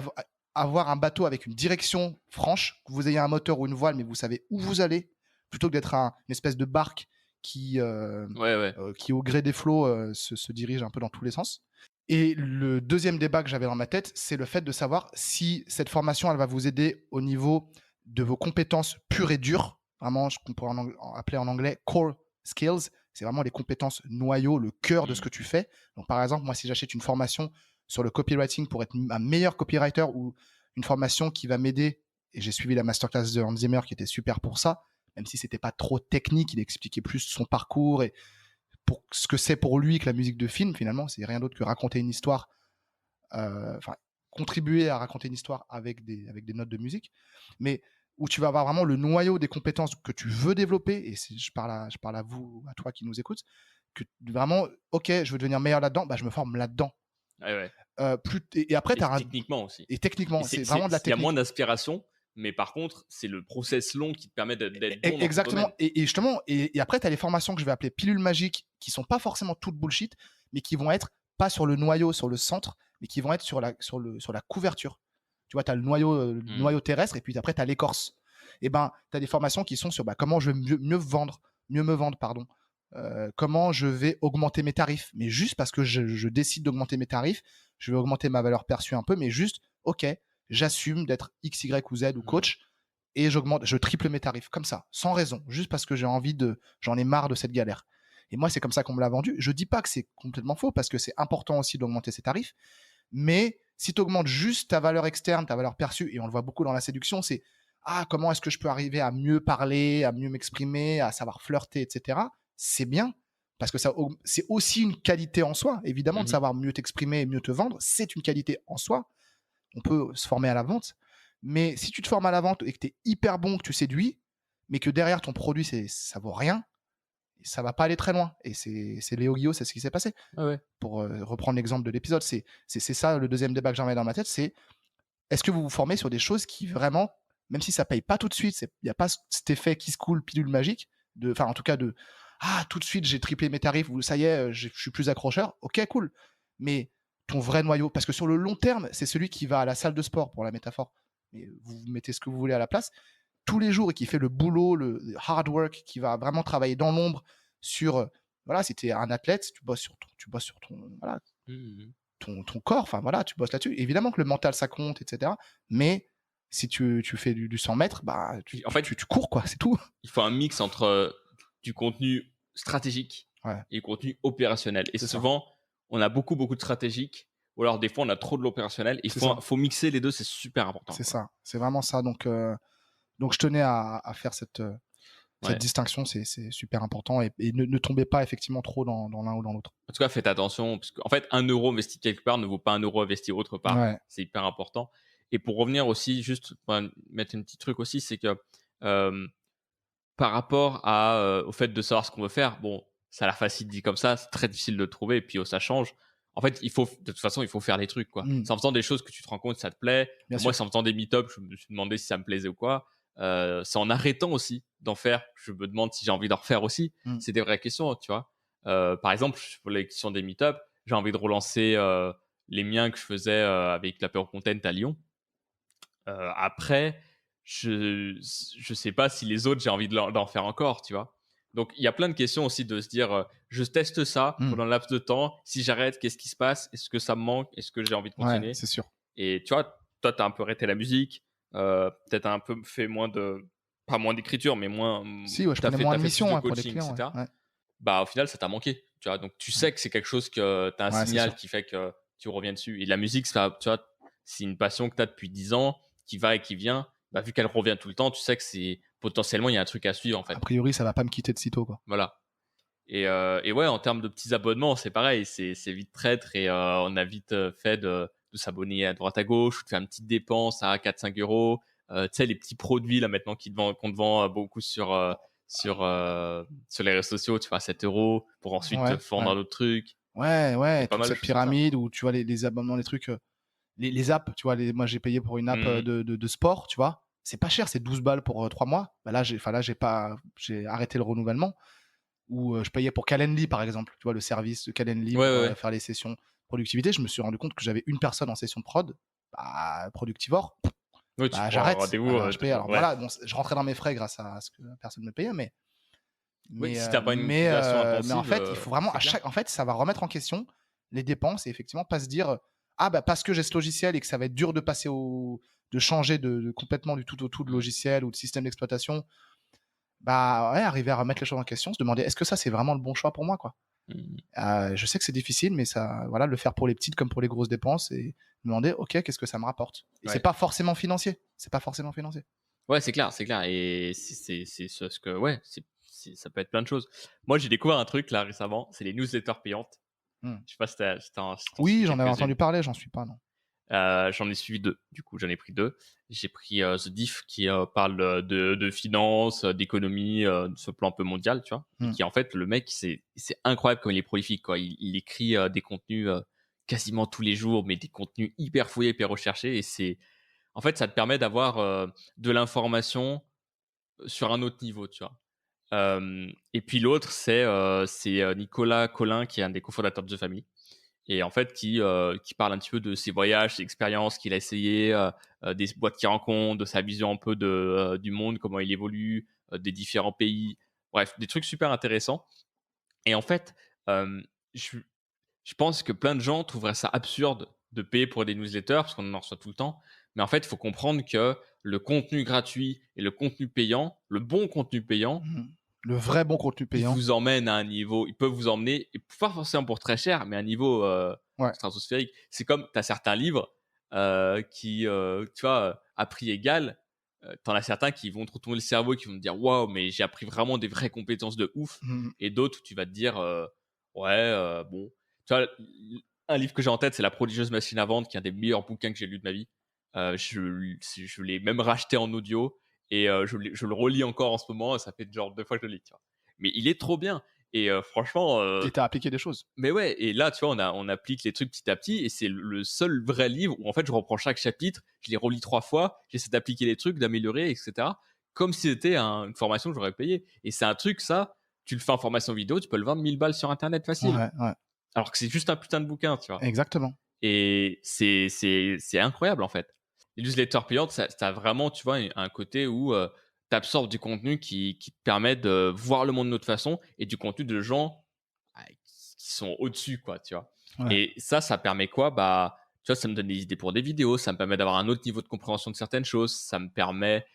avoir un bateau avec une direction franche, que vous ayez un moteur ou une voile, mais vous savez où vous allez, plutôt que d'être une espèce de barque qui au gré des flots se dirige un peu dans tous les sens. Et le deuxième débat que j'avais dans ma tête, c'est le fait de savoir si cette formation, elle va vous aider au niveau de vos compétences pures et dures, vraiment ce qu'on pourrait appeler en anglais core skills, c'est vraiment les compétences noyaux, le cœur de ce que tu fais. Donc par exemple, moi si j'achète une formation sur le copywriting pour être un meilleur copywriter ou une formation qui va m'aider, et j'ai suivi la masterclass de Hans Zimmer qui était super pour ça, même si c'était pas trop technique, il expliquait plus son parcours et pour ce que c'est pour lui que la musique de film, finalement, c'est rien d'autre que raconter une histoire, contribuer à raconter une histoire avec des notes de musique, mais où tu vas avoir vraiment le noyau des compétences que tu veux développer, et je parle à vous, à toi qui nous écoutes, que vraiment, ok, je veux devenir meilleur là-dedans, je me forme là-dedans. Et après, tu as techniquement aussi. Et techniquement, c'est vraiment de la technique. Il y a moins d'inspiration, mais par contre, c'est le process long qui te permet d'être bon. Exactement. Et justement, et après, tu as les formations que je vais appeler pilules magiques, qui sont pas forcément toutes bullshit, mais qui vont être pas sur le noyau, sur le centre, mais qui vont être sur la couverture. Tu vois, tu as le noyau terrestre, et puis après, tu as l'écorce. Et tu as des formations qui sont sur comment je vais mieux me vendre, pardon. Comment je vais augmenter mes tarifs. Mais juste parce que je décide d'augmenter mes tarifs, je vais augmenter ma valeur perçue un peu, mais juste, ok, j'assume d'être X, Y ou Z ou coach, et je triple mes tarifs, comme ça, sans raison, juste parce que j'en ai marre de cette galère. Et moi, c'est comme ça qu'on me l'a vendu. Je dis pas que c'est complètement faux, parce que c'est important aussi d'augmenter ses tarifs, mais si tu augmentes juste ta valeur externe, ta valeur perçue, et on le voit beaucoup dans la séduction, c'est comment est-ce que je peux arriver à mieux parler, à mieux m'exprimer, à savoir flirter, etc. C'est bien, parce que c'est aussi une qualité en soi, évidemment, de savoir mieux t'exprimer et mieux te vendre, c'est une qualité en soi. On peut se former à la vente, mais si tu te formes à la vente et que tu es hyper bon, que tu séduis, mais que derrière ton produit, ça vaut rien, ça va pas aller très loin. Et c'est Léo Guillot, c'est ce qui s'est passé. Pour reprendre l'exemple de l'épisode, c'est ça le deuxième débat que j'en mets dans ma tête, c'est est-ce que vous vous formez sur des choses qui vraiment, même si ça paye pas tout de suite, il n'y a pas cet effet qui se coule, pilule magique, en tout cas tout de suite j'ai triplé mes tarifs, ça y est, je suis plus accrocheur, ok, cool. Mais ton vrai noyau, parce que sur le long terme, c'est celui qui va à la salle de sport, pour la métaphore, mais vous mettez ce que vous voulez à la place, tous les jours et qui fait le boulot, le hard work, qui va vraiment travailler dans l'ombre sur, voilà, si tu es un athlète, tu bosses sur ton, voilà, Mmh. ton corps, enfin voilà, tu bosses là-dessus. Évidemment que le mental, ça compte, etc. Mais si tu fais du 100 mètres, bah, En fait, tu cours, quoi, c'est tout. il faut un mix entre du contenu stratégique Ouais, et du contenu opérationnel. Et c'est ça. souvent, on a beaucoup, beaucoup de stratégique, ou alors des fois, on a trop de l'opérationnel. Il C'est faut, ça. faut mixer les deux, c'est super important, C'est quoi. ça. C'est vraiment ça. Donc je tenais à faire cette Ouais. distinction, c'est super important. Et ne tombez pas effectivement trop dans l'un ou dans l'autre. En tout cas, faites attention, parce qu'en fait, 1 euro investi quelque part ne vaut pas 1 euro investi autre part. Ouais, C'est hyper important. Et pour revenir aussi, juste pour mettre un petit truc aussi, c'est que euh, par rapport au fait de savoir ce qu'on veut faire, bon, ça a l'air facile dit comme ça, c'est très difficile de le trouver, et puis ça change. En fait, de toute façon, il faut faire les trucs, quoi. mmh, C'est en faisant des choses que tu te rends compte que ça te plaît. bien Moi, sûr. c'est en faisant des meet-up, je me suis demandé si ça me plaisait ou quoi. C'est en arrêtant aussi d'en faire, je me demande si j'ai envie d'en refaire aussi. Mmh. C'est des vraies questions, tu vois. Par exemple, pour les questions des meet-up, j'ai envie de relancer les miens que je faisais avec l'apéro content à Lyon. Après, je sais pas si les autres, j'ai envie d'en faire encore, tu vois? Donc il y a plein de questions aussi de se dire, «Je teste ça Mmh. pendant un laps de temps. Si j'arrête, qu'est-ce qui se passe? Est-ce que ça me manque? Est-ce que j'ai envie de Ouais, continuer?» c'est sûr. Et tu vois, toi, tu as un peu arrêté la musique, peut-être un peu fait moins de pas moins d'écriture, mais moins, Si, ouais, je tu prenais as moins de fait plus missions, de ouais, pour des coaching et clients, ouais. cetera. Ouais. Bah, au final, ça t'a manqué, tu vois? Donc tu Mmh. sais que c'est quelque chose que tu as un Ouais, c'est signal sûr. qui fait que tu reviens dessus. Et la musique, ça, tu vois, c'est une passion que tu as depuis 10 ans, qui va et qui vient. Bah, vu qu'elle revient tout le temps, tu sais que c'est potentiellement, il y a un truc à suivre, en A fait. priori, ça va pas me quitter de sitôt, quoi. Voilà. Et ouais, en termes de petits abonnements, c'est pareil, c'est vite traître, et on a vite fait de s'abonner à droite à gauche, ou de faire une petite dépense à 4-5 euros. Tu sais, les petits produits là maintenant qu'on te vend beaucoup sur les réseaux sociaux, tu vois, à 7 euros pour ensuite te Ouais, vendre ouais. un autre truc. Ouais, Il y ouais, a pas toute mal de cette choses comme ça. pyramide où tu vois les abonnements, les trucs, les apps, tu vois, moi j'ai payé pour une app Mhm. de sport, tu vois. C'est pas cher, c'est 12 balles pour 3 mois. Bah là, j'ai arrêté le renouvellement. Ou je payais pour Calendly, par exemple, tu vois, le service de Calendly Ouais, pour ouais, ouais. faire les sessions productivité. Je me suis rendu compte que j'avais une personne en session prod, bah, Productivore, Oui, tu bah, prends un j'arrête. rendez-vous. Voilà, je paye. Alors Ouais. voilà, bon, je rentrais dans mes frais grâce à ce que personne me payait, Oui, si t'as pas une utilisation mais en intensive, fait, il faut vraiment c'est clair. en fait, ça va remettre en question les dépenses et effectivement pas se dire ah bah parce que j'ai ce logiciel et que ça va être dur de changer complètement du tout au tout de Mhm. logiciel ou de système d'exploitation. Bah ouais, arriver à remettre les choses en question, se demander est-ce que ça c'est vraiment le bon choix pour moi, quoi. Mhm. Je sais que c'est difficile, mais ça, voilà, le faire pour les petites comme pour les grosses dépenses et demander, ok, qu'est-ce que ça me rapporte. Et c'est Ouais. pas forcément financier. C'est pas forcément financier. Ouais, c'est clair, c'est clair. Et c'est ce que, ouais, ça peut être plein de choses. Moi, j'ai découvert un truc là récemment, c'est les newsletters payantes. Hmm. Je sais pas si t'en suis Oui, j'en avais quelques-unes. entendu parler, j'en suis pas, non. J'en ai suivi deux, du coup, j'en ai pris deux. J'ai pris The Diff qui parle de finance, d'économie, de ce plan un peu mondial, tu vois. Et Hmm. qui, en fait, le mec, c'est incroyable comme il est prolifique, quoi. Il écrit des contenus quasiment tous les jours, mais des contenus hyper fouillés, hyper recherchés. En fait, ça te permet d'avoir de l'information sur un autre niveau, tu vois. Et puis l'autre, c'est Nicolas Collin, qui est un des cofondateurs de The Family, et en fait qui parle un petit peu de ses voyages, ses expériences qu'il a essayé, des boîtes qu'il rencontre, de sa vision un peu du monde, comment il évolue, des différents pays. Bref, des trucs super intéressants. Et en fait, euh, je, je pense que plein de gens trouveraient ça absurde de payer pour des newsletters parce qu'on en reçoit tout le temps. Mais en fait, il faut comprendre que le contenu gratuit et le contenu payant, le bon contenu payant, Hmm. Le vrai bon contenu il payant. vous emmène à un niveau, il peut vous emmener, et pas forcément pour très cher, mais à un niveau Ouais. stratosphérique. C'est comme, tu as certains livres qui, tu vois, à prix égal, tu en as certains qui vont te retourner le cerveau, qui vont te dire, waouh, mais j'ai appris vraiment des vraies compétences de ouf. Hmm. Et d'autres où tu vas te dire, ouais, bon. Tu vois, un livre que j'ai en tête, c'est La prodigieuse machine à vendre, qui est un des meilleurs bouquins que j'ai lu de ma vie. Je l'ai même racheté en audio, et je le relis encore en ce moment, et ça fait genre 2 fois que je le lis, tu vois. Mais il est trop bien. Et franchement, Et t'as appliqué des choses. mais ouais, et là, tu vois, on applique les trucs petit à petit, et c'est le seul vrai livre où en fait je reprends chaque chapitre, je les relis 3 fois, j'essaie d'appliquer les trucs, d'améliorer, etc. Comme si c'était une formation que j'aurais payée. Et c'est un truc, ça, tu le fais en formation vidéo, tu peux le vendre 1000 balles sur internet facile. Ouais, ouais. Alors que c'est juste un putain de bouquin, tu vois. Exactement. Et c'est incroyable, en fait. Les newsletters payantes, ça a vraiment, tu vois, un côté où tu absorbes du contenu qui te permet de voir le monde d'une autre façon et du contenu de gens qui sont au-dessus, quoi, tu vois. Ouais. Et ça permet quoi? Bah, tu vois, ça me donne des idées pour des vidéos, ça me permet d'avoir un autre niveau de compréhension de certaines choses, ça me permet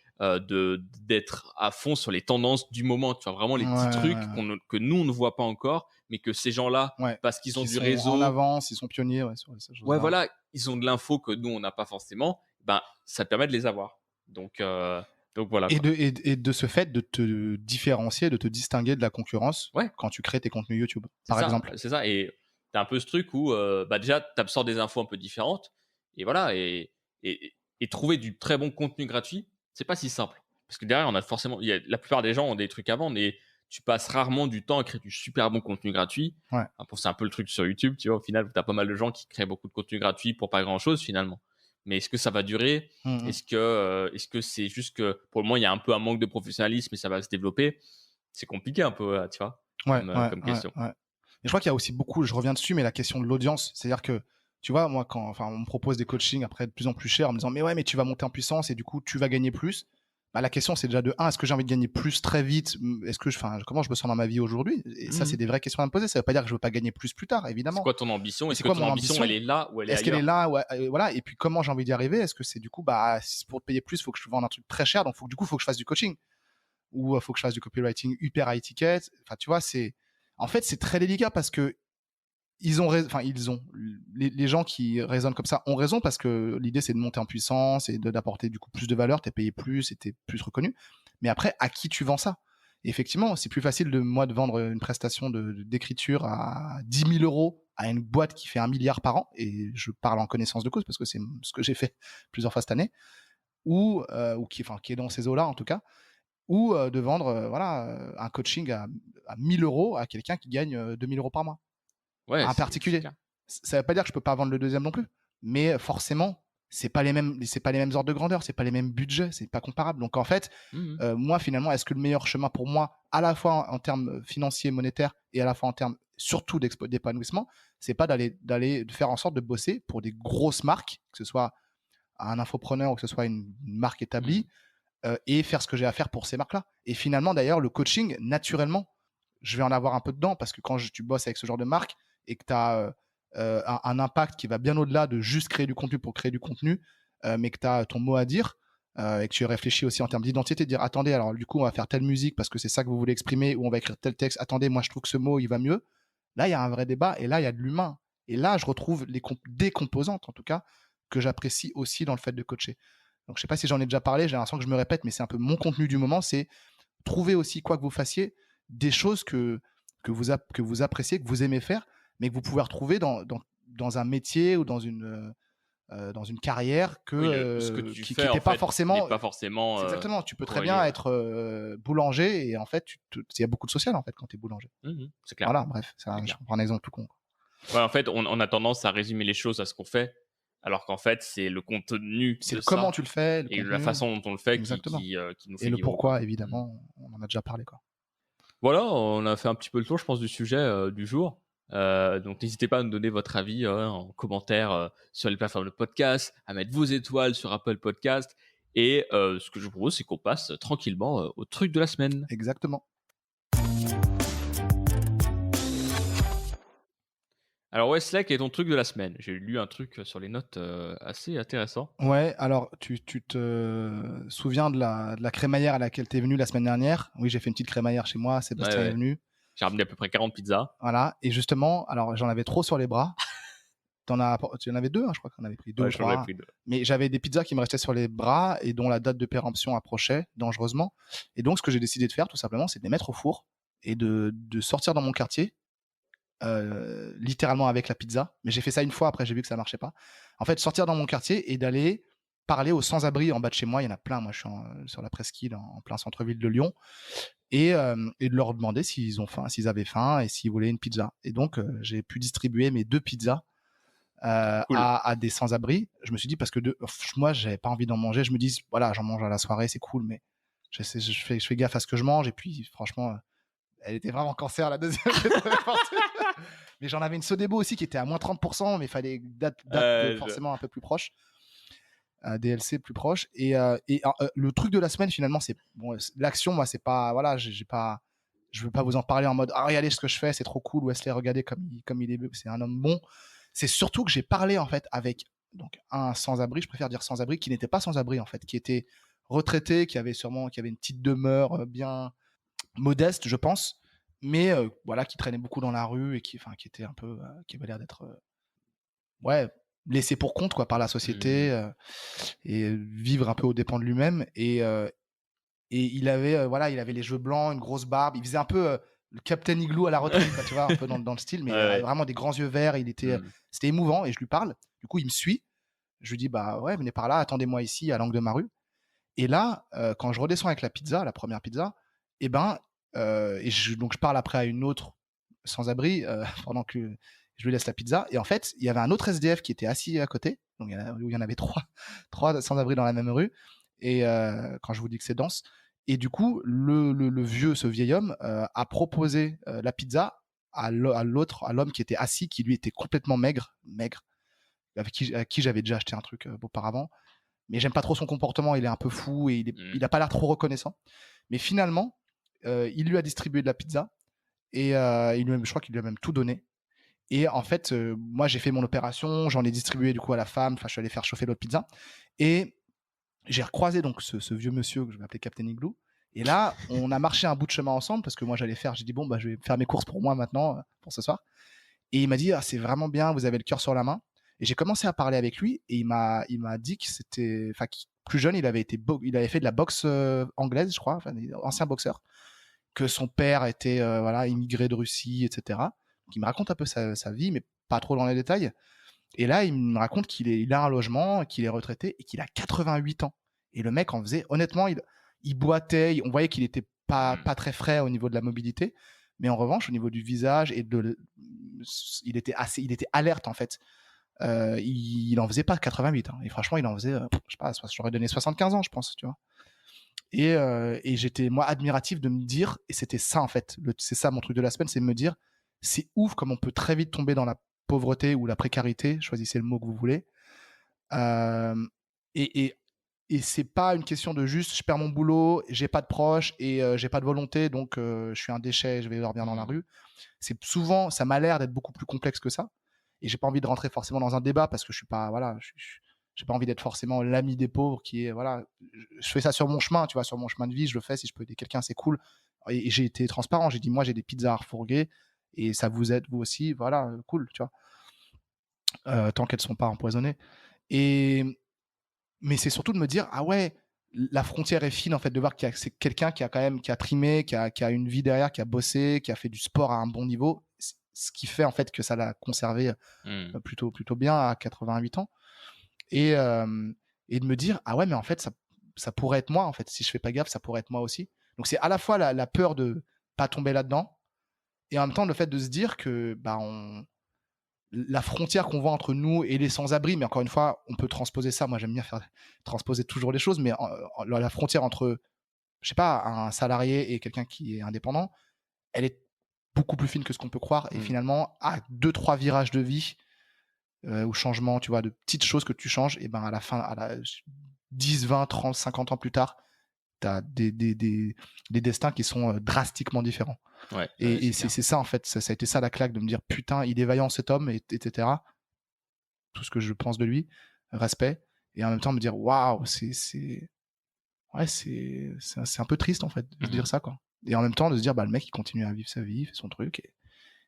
d'être à fond sur les tendances du moment, tu vois, vraiment les Ouais, petits ouais, trucs ouais. que nous, on ne voit pas encore, mais que ces gens-là, Ouais. parce qu'ils ont Qui du sont en réseau, avance, ils sont pionniers sur ces ouais, choses-là. voilà, ils ont de l'info que nous, on n'a pas forcément, ben, ça permet de les avoir. Donc voilà, Et quoi. de ce fait, de te différencier, de te distinguer de la concurrence Ouais, quand tu crées tes contenus YouTube, c'est par ça, exemple. c'est ça. Et tu as un peu ce truc où, bah, déjà, tu absorbes des infos un peu différentes. Et voilà, et trouver du très bon contenu gratuit, c'est pas si simple. Parce que derrière, on a forcément, la plupart des gens ont des trucs à vendre et tu passes rarement du temps à créer du super bon contenu gratuit. Ouais. Enfin, c'est un peu le truc sur YouTube, tu vois. Au final, tu as pas mal de gens qui créent beaucoup de contenu gratuit pour pas grand chose finalement. Mais est-ce que ça va durer? Mmh mh. Est-ce que c'est juste que pour le moment, il y a un peu un manque de professionnalisme et ça va se développer? C'est compliqué un peu, tu vois, Ouais, comme, ouais, comme ouais, question. ouais. Et je crois qu'il y a aussi beaucoup, je reviens dessus, mais la question de l'audience. C'est-à-dire que, tu vois, moi, quand enfin, on me propose des coachings après de plus en plus cher en me disant: «Mais ouais, mais tu vas monter en puissance et du coup, tu vas gagner plus». Bah, la question, c'est déjà de 1, est-ce que j'ai envie de gagner plus très vite? Est-ce que comment je me sens dans ma vie aujourd'hui? Et ça, c'est Mmh. des vraies questions à me poser. Ça veut pas dire que je veux pas gagner plus tard, C'est évidemment. quoi ton ambition? Mais Est-ce c'est que quoi ton mon ambition, elle ambition? est là ou elle est Est-ce qu'elle est ailleurs? là? Ouais, voilà. Et puis comment j'ai envie d'y arriver? Est-ce que c'est du coup, bah, si pour te payer plus, il faut que je vende un truc très cher, donc faut que je fasse du coaching ou faut que je fasse du copywriting hyper high ticket. Enfin, tu vois, en fait, c'est très délicat parce que les gens qui raisonnent comme ça ont raison parce que l'idée c'est de monter en puissance et d'apporter du coup plus de valeur, t'es payé plus et t'es plus reconnu. Mais après, à qui tu vends ça? Et effectivement, c'est plus facile de vendre une prestation d'écriture à 10 000 € à une boîte qui fait 1 milliard par an, et je parle en connaissance de cause parce que c'est ce que j'ai fait plusieurs fois cette année, ou qui est dans ces eaux-là en tout cas, ou de vendre un coaching à 1 000 € à quelqu'un qui gagne 2 000 € par mois, Ouais, à un c'est particulier. clair. Ça veut pas dire que je peux pas vendre le deuxième non plus, mais forcément, c'est pas les mêmes ordres de grandeur, c'est pas les mêmes budgets, c'est pas comparable. Donc en fait, Mmh. moi finalement, est-ce que le meilleur chemin pour moi, à la fois en termes financiers, monétaires, et à la fois en termes surtout d'épanouissement, c'est pas de faire en sorte de bosser pour des grosses marques, que ce soit un infopreneur ou que ce soit une marque Mmh. établie, et faire ce que j'ai à faire pour ces marques-là. Et finalement, d'ailleurs, le coaching, naturellement, je vais en avoir un peu dedans parce que quand tu bosses avec ce genre de marque et que tu as un impact qui va bien au-delà de juste créer du contenu pour créer du contenu, mais que tu as ton mot à dire, et que tu réfléchis aussi en termes d'identité, de dire attendez, alors du coup, on va faire telle musique parce que c'est ça que vous voulez exprimer, ou on va écrire tel texte, attendez, moi je trouve que ce mot il va mieux. Là, il y a un vrai débat et là, il y a de l'humain. Et là, je retrouve des composantes, en tout cas, que j'apprécie aussi dans le fait de coacher. Donc, je sais pas si j'en ai déjà parlé, j'ai l'impression que je me répète, mais c'est un peu mon contenu du moment, c'est trouver aussi, quoi que vous fassiez, des choses que vous appréciez, que vous aimez faire, mais que vous pouvez retrouver dans un métier ou dans une carrière Oui, ce que tu qui fais, n'était en pas fait, n'est forcément. pas forcément, C'est exactement, tu peux très relié, bien ouais. être boulanger et en fait, il y a beaucoup de social en fait quand tu es boulanger. Mmh. C'est clair, Voilà, bref, c'est je clair. prends un exemple tout con. Ouais, en fait, on a tendance à résumer les choses à ce qu'on fait, alors qu'en fait, c'est le contenu C'est de le comment ça tu le fais, le et la contenu, façon dont on le fait qui exactement. qui nous Et fait le vivre, quoi. pourquoi, Mmh. évidemment, on en a déjà parlé, quoi. Voilà, on a fait un petit peu le tour, je pense, du sujet, du jour. Donc n'hésitez pas à nous donner votre avis, en commentaire, sur les plateformes de podcast, à mettre vos étoiles sur Apple Podcast et ce que je vous propose, c'est qu'on passe tranquillement, au truc de la semaine. Exactement. Alors Wesley, quel est ton truc de la semaine? J'ai lu un truc, sur les notes, assez intéressant. Ouais, alors tu te souviens de la crémaillère à laquelle tu es venu la semaine dernière? Oui, j'ai fait une petite crémaillère chez moi, Ouais, Sébastien est ouais. venu, J'ai ramené à peu près 40 pizzas. voilà. Et justement, alors j'en avais trop sur les bras. Tu en avais 2, hein, je crois qu'on avait pris 2 Ouais, ou j'en avais 3. pris 2. Mais j'avais des pizzas qui me restaient sur les bras et dont la date de péremption approchait dangereusement. Et donc ce que j'ai décidé de faire tout simplement, c'est de les mettre au four et de sortir dans mon quartier, littéralement avec la pizza. Mais j'ai fait ça une fois, après j'ai vu que ça marchait pas. En fait, sortir dans mon quartier et d'aller parler aux sans-abri en bas de chez moi. Il y en a plein. Moi, je suis sur la presqu'île, en plein centre-ville de Lyon, et de leur demander s'ils ont faim, s'ils avaient faim et s'ils voulaient une pizza. Et donc, j'ai pu distribuer mes 2 pizzas Cool. à des sans-abri. Je me suis dit, parce que moi, j'avais pas envie d'en manger. Je me dis, voilà, j'en mange à la soirée, c'est cool, mais je fais gaffe à ce que je mange. Et puis, franchement, elle était vraiment cancer la deuxième. Mais j'en avais une Sodebo aussi qui était à moins 30%, mais il fallait date Je forcément un peu plus proche. DLC plus proche. Le truc de la semaine, finalement, c'est bon, l'action. Moi, c'est pas, voilà, je veux pas vous en parler en mode ah, regardez ce que je fais, c'est trop cool. Wesley, regardez comme il est beau, c'est un homme bon. C'est surtout que j'ai parlé en fait avec donc un sans-abri, je préfère dire sans-abri, qui n'était pas sans-abri en fait, qui était retraité, qui avait une petite demeure bien modeste, je pense, mais voilà, qui traînait beaucoup dans la rue et qui était un peu, qui avait l'air d'être, ouais, laissé pour compte quoi par la société et vivre un peu aux dépens de lui-même. Et il avait, voilà, il avait les cheveux blancs, une grosse barbe. Il faisait un peu le Captain Igloo à la retraite, quoi, tu vois, un peu dans le style, mais Ouais. vraiment des grands yeux verts. C'était émouvant et je lui parle. Du coup, il me suit. Je lui dis, bah ouais, venez par là, attendez-moi ici à l'angle de ma rue. Et là, quand je redescends avec la pizza, la première pizza, et ben, donc je parle après à une autre sans-abri pendant que je lui laisse la pizza. Et en fait, il y avait un autre SDF qui était assis à côté. Donc il y en avait trois sans-abri dans la même rue. Et quand je vous dis que c'est dense. Et du coup, ce vieil homme, a proposé la pizza à l'homme qui était assis, qui lui était complètement maigre, avec qui j'avais déjà acheté un truc auparavant. Mais j'aime pas trop son comportement, il est un peu fou et il a pas l'air trop reconnaissant. Mais finalement, il lui a distribué de la pizza et je crois qu'il lui a même tout donné. Et en fait, moi j'ai fait mon opération, j'en ai distribué du coup à la femme, enfin je suis allé faire chauffer l'autre pizza et j'ai recroisé donc ce vieux monsieur que je vais appeler Captain Igloo. Et là, on a marché un bout de chemin ensemble parce que moi j'ai dit bon bah je vais faire mes courses pour moi maintenant pour ce soir. Et il m'a dit ah, c'est vraiment bien, vous avez le cœur sur la main. Et j'ai commencé à parler avec lui et il m'a dit que c'était, enfin, plus jeune, il avait fait de la boxe anglaise, je crois, enfin, ancien boxeur, que son père était voilà immigré de Russie, etc. Donc, il me raconte un peu sa vie, mais pas trop dans les détails. Et là, il me raconte il a un logement, qu'il est retraité et qu'il a 88 ans. Et le mec en faisait, honnêtement, il boitait, on voyait qu'il était pas très frais au niveau de la mobilité, mais en revanche, au niveau du visage il était alerte en fait. Il en faisait pas 88 hein, et franchement, il en faisait, je sais pas, j'aurais donné 75 ans, je pense, tu vois. Et j'étais moi admiratif de me dire, et c'était ça en fait, c'est ça mon truc de la semaine, c'est de me dire, c'est ouf comme on peut très vite tomber dans la pauvreté ou la précarité, choisissez le mot que vous voulez. Et c'est pas une question de juste je perds mon boulot, j'ai pas de proches et j'ai pas de volonté, donc je suis un déchet, je vais dormir dans la rue. C'est souvent, ça m'a l'air d'être beaucoup plus complexe que ça. Et j'ai pas envie de rentrer forcément dans un débat parce que je suis pas, voilà, j'ai pas envie d'être forcément l'ami des pauvres qui est, voilà, je fais ça sur mon chemin, tu vois, sur mon chemin de vie, je le fais. Si je peux aider quelqu'un, c'est cool. Et j'ai été transparent, j'ai dit, moi, j'ai des pizzas à refourguer et ça vous aide, vous aussi, voilà, cool, tu vois, tant qu'elles sont pas empoisonnées. Mais c'est surtout de me dire, ah ouais, la frontière est fine, en fait, de voir c'est quelqu'un qui a quand même, qui a trimé, qui a une vie derrière, qui a bossé, qui a fait du sport à un bon niveau, ce qui fait, en fait, que ça l'a conservé plutôt bien à 88 ans. Et de me dire, ah ouais, mais en fait, ça pourrait être moi, en fait, si je fais pas gaffe, ça pourrait être moi aussi. Donc c'est à la fois la peur de pas tomber là-dedans, et en même temps le fait de se dire que bah la frontière qu'on voit entre nous et les sans-abri, mais encore une fois, on peut transposer ça. Moi, j'aime bien transposer toujours les choses, mais la frontière entre, je sais pas, un salarié et quelqu'un qui est indépendant, elle est beaucoup plus fine que ce qu'on peut croire. Et finalement, à 2-3 virages de vie ou changements, tu vois, de petites choses que tu changes, et ben à la fin, 10, 20, 30, 50 ans plus tard, tu as des destins qui sont drastiquement différents. Ouais, et c'est ça, en fait, ça a été ça la claque, de me dire putain, il est vaillant cet homme, etc. Tout ce que je pense de lui, respect, et en même temps me dire waouh, c'est un peu triste en fait de se dire ça, quoi. Et en même temps de se dire bah le mec il continue à vivre sa vie, il fait son truc,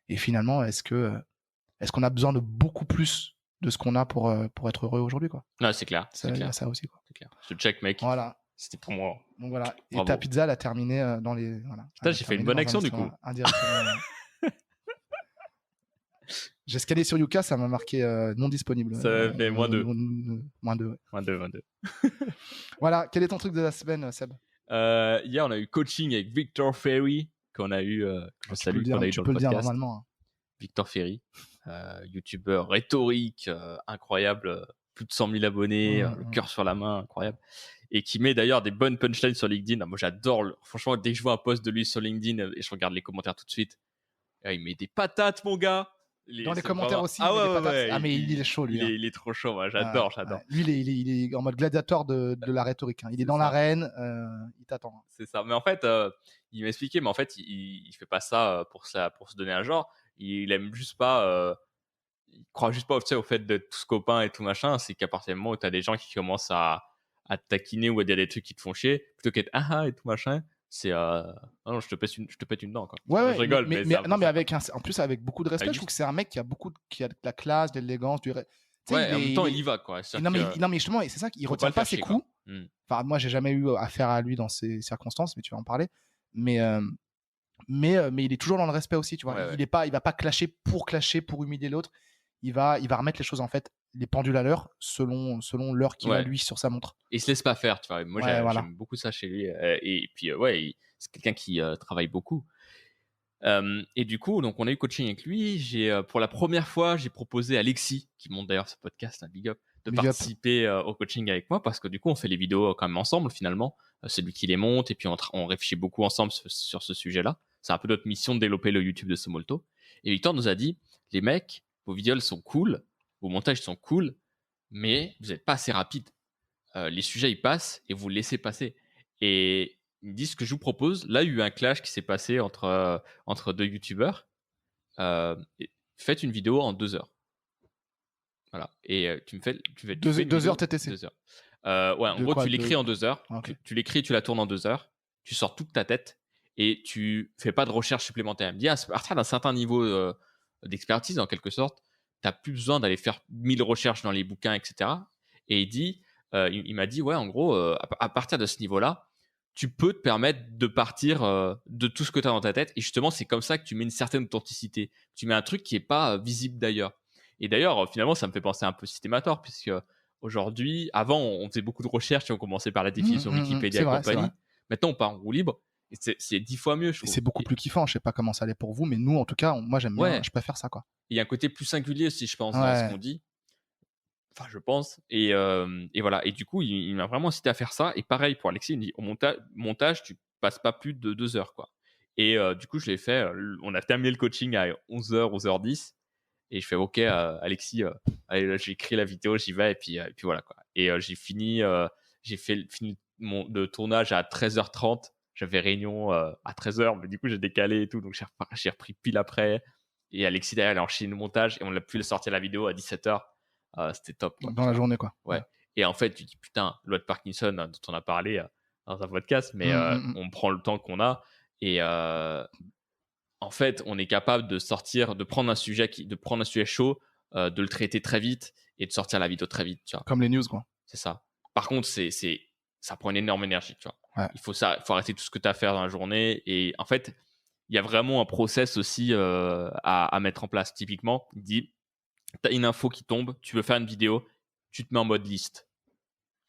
et finalement est-ce qu'on a besoin de beaucoup plus de ce qu'on a pour être heureux aujourd'hui, quoi. Non, c'est clair. Ça, il y a ça aussi, quoi. C'est clair. Je check, mec. Voilà. C'était pour moi. Donc voilà. Bravo. Et ta pizza, elle a terminé dans les. Voilà. Putain, j'ai fait une bonne action du coup. Indirectement. J'ai scanné sur Yuka, ça m'a marqué non disponible. Ça fait moins 2. Moins 2, ouais. Moins 2. Voilà. Quel est ton truc de la semaine, Seb? Hier, on a eu coaching avec Victor Ferry, qu'on a eu, je salue, qu'on a eu dans le podcast. Tu peux le dire normalement. Hein. Victor Ferry, youtubeur rhétorique, incroyable, plus de 100 000 abonnés, le cœur sur la main, incroyable. Et qui met d'ailleurs des bonnes punchlines sur LinkedIn. Moi, j'adore. Franchement, dès que je vois un post de lui sur LinkedIn et je regarde les commentaires tout de suite, il met des patates, mon gars. Dans les c'est commentaires vraiment... aussi, Ah il met des ouais, ouais, patates. ouais. Ah, mais il est chaud, lui. Il est trop chaud, moi. Ouais, J'adore. ouais. Lui, il est en mode gladiateur de la rhétorique. Il est C'est dans ça. l'arène, il t'attend. C'est ça. Mais en fait, il m'a expliqué, mais en fait, il fait pas ça pour se donner un genre. Il aime juste pas. Il croit juste pas, tu sais, au fait d'être tous copains et tout machin. C'est qu'à partir du moment où t'as des gens qui commencent à te taquiner ou à dire des trucs qui te font chier, plutôt qu'être et tout machin, c'est non, je te pète une dent, quoi. Ouais, Je ouais, rigole, mais c'est un peu non, mais ça, quoi. en plus avec beaucoup de respect, Avec je trouve du- que c'est un mec qui a de la classe, de l'élégance, tu sais, Ouais, en même temps, il y va, quoi. C'est-à-dire que non, mais justement, et c'est ça qu'il faut pas retient le pas faire ses chier, quoi. coups. Enfin, moi, j'ai jamais eu affaire à lui dans ces circonstances, mais tu vas en parler. Mais, mais il est toujours dans le respect aussi, tu vois. Ouais, ouais. Il va pas clasher, pour humilier l'autre. Il va remettre les choses, en fait, les pendules à l'heure, selon l'heure qu'il a Ouais. lui sur sa montre. Et il se laisse pas faire, tu vois. Moi, Ouais, voilà. j'aime beaucoup ça chez lui. Et puis, ouais, c'est quelqu'un qui travaille beaucoup. Et du coup, donc, on a eu coaching avec lui. Pour la première fois, j'ai proposé à Alexis, qui monte d'ailleurs ce podcast, un big up, de Big up. participer au coaching avec moi parce que du coup, on fait les vidéos quand même ensemble finalement. C'est lui qui les monte et puis on réfléchit beaucoup ensemble sur ce sujet-là. C'est un peu notre mission de développer le YouTube de Somolto. Et Victor nous a dit, les mecs, vos vidéos sont cool, vos montages sont cool, mais vous n'êtes pas assez rapide. Les sujets ils passent et vous les laissez passer. Et ils me disent ce que je vous propose. Là, il y a eu un clash qui s'est passé entre deux youtubeurs. Faites une vidéo en 2 heures. Voilà. Et tu fais une 2 vidéo heures TTC. 2 heures. Ouais, en De gros, quoi, tu l'écris en 2 heures. Ok. Tu l'écris, tu la tournes en 2 heures. Tu sors toute ta tête et tu fais pas de recherche supplémentaire. Il me dit, à partir d'un certain niveau d'expertise, en quelque sorte, tu n'as plus besoin d'aller faire 1000 recherches dans les bouquins, etc. Et il dit, il m'a dit, ouais, en gros, à partir de ce niveau-là, tu peux te permettre de partir de tout ce que tu as dans ta tête. Et justement, c'est comme ça que tu mets une certaine authenticité. Tu mets un truc qui n'est pas visible d'ailleurs. Et d'ailleurs, finalement, ça me fait penser un peu Systemator, puisque aujourd'hui, avant, on faisait beaucoup de recherches et on commençait par la définition Wikipédia C'est et vrai, c'est compagnie. vrai. Maintenant, on part en roue libre. Et c'est 10 fois mieux, je Et trouve. c'est beaucoup plus kiffant. Je sais pas comment ça allait pour vous, mais nous, en tout cas, moi, j'aime bien. Ouais. Je préfère ça, quoi. Il y a un côté plus singulier aussi, je pense, dans ce Ouais. qu'on dit. Enfin, je pense. Et voilà. Et du coup, il m'a vraiment incité à faire ça. Et pareil pour Alexis, il me dit au montage, tu passes pas plus de 2 heures, quoi. Et du coup, je l'ai fait. On a terminé le coaching à 11h, 11h10. Et je fais OK, Alexis, allez, là, j'ai écrit la vidéo, j'y vais. Et puis voilà, quoi. Et j'ai fini le tournage à 13h30. J'avais réunion à 13h, mais du coup, j'ai décalé et tout. Donc, j'ai repris pile après. Et Alexis, derrière, il a enchaîné le montage et on a pu le sortir la vidéo à 17h. C'était top, quoi, Dans la journée, quoi. ouais. Et en fait, tu dis, putain, loi de Parkinson, dont on a parlé dans un podcast, mais on prend le temps qu'on a. Et en fait, on est capable de sortir, de prendre un sujet chaud, de le traiter très vite et de sortir la vidéo très vite, tu vois. Comme les news, quoi. C'est ça. Par contre, ça prend une énorme énergie, tu vois. Ouais. Il faut arrêter tout ce que tu as à faire dans la journée. Et en fait, il y a vraiment un process aussi à mettre en place. Typiquement, il dit, tu as une info qui tombe, tu veux faire une vidéo, tu te mets en mode liste.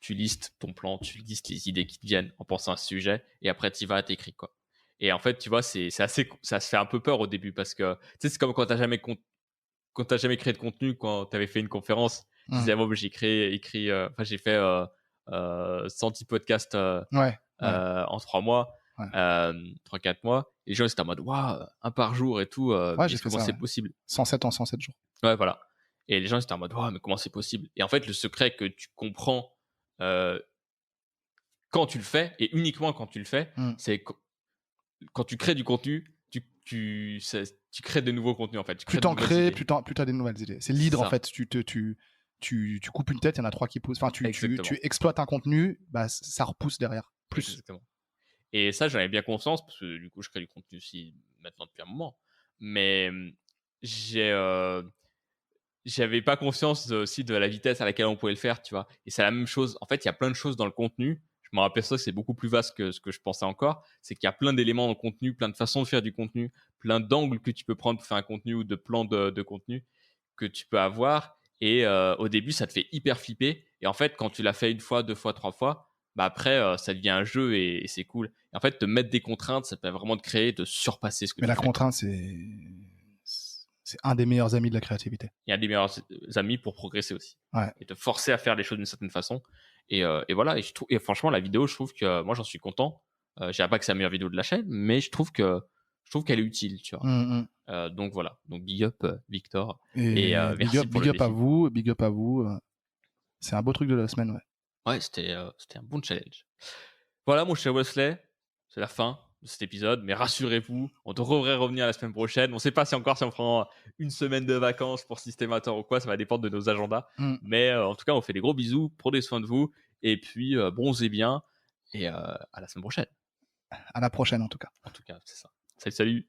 Tu listes ton plan, tu listes les idées qui te viennent en pensant à ce sujet, et après tu vas, t'écris, quoi. Et en fait, tu vois, ça se fait un peu peur au début parce que tu sais, c'est comme quand t'as jamais créé de contenu, quand tu avais fait une conférence, tu disais, moi, j'ai j'ai fait 110 podcasts en 3 mois, 3-4 mois. Et les gens étaient en mode, waouh, un par jour et tout, j'ai fait comment ça, c'est possible? 107 en 107 jours. Ouais, voilà. Et les gens étaient en mode, waouh, mais comment c'est possible? Et en fait, le secret que tu comprends quand tu le fais, et uniquement quand tu le fais, c'est quand tu crées du contenu, tu crées de nouveaux contenus, en fait. Plus t'en crées, plus t'as des nouvelles idées. C'est l'hydre, en fait. Tu coupes une tête, il y en a 3 qui poussent. Enfin, tu exploites un contenu, bah, ça repousse derrière. Plus. Exactement. Et ça, j'en avais bien conscience, parce que du coup, je crée du contenu aussi maintenant depuis un moment. Mais j'avais pas conscience aussi de la vitesse à laquelle on pouvait le faire, tu vois. Et c'est la même chose. En fait, il y a plein de choses dans le contenu. Je me rappelle ça, c'est beaucoup plus vaste que ce que je pensais encore. C'est qu'il y a plein d'éléments dans le contenu, plein de façons de faire du contenu, plein d'angles que tu peux prendre pour faire un contenu ou de plans de contenu que tu peux avoir. Et au début, ça te fait hyper flipper. Et en fait, quand tu l'as fait 1 fois, 2 fois, 3 fois, bah après, ça devient un jeu et c'est cool. Et en fait, te mettre des contraintes, ça peut vraiment te créer, de surpasser ce que Mais tu la fais. contrainte, c'est un des meilleurs amis de la créativité. Il y a des meilleurs amis pour progresser aussi. Ouais. Et te forcer à faire les choses d'une certaine façon. Et voilà. Et franchement, la vidéo, je trouve que moi, j'en suis content. Je dirais pas que c'est la meilleure vidéo de la chaîne, mais je trouve que je trouve qu'elle est utile, tu vois. Donc voilà, donc big up Victor. Et merci pour big le up à défi. vous, big up à vous. C'est un beau truc de la semaine, ouais. Ouais, c'était un bon challenge. Voilà, mon cher Wesley, c'est la fin de cet épisode, mais rassurez-vous, on devrait revenir la semaine prochaine. On ne sait pas si on prend une semaine de vacances pour Systémateur ou quoi, ça va dépendre de nos agendas. Mais en tout cas, on fait des gros bisous, prenez soin de vous, et puis bronzez bien, et à la semaine prochaine. À la prochaine, en tout cas. En tout cas, c'est ça. Salut, salut.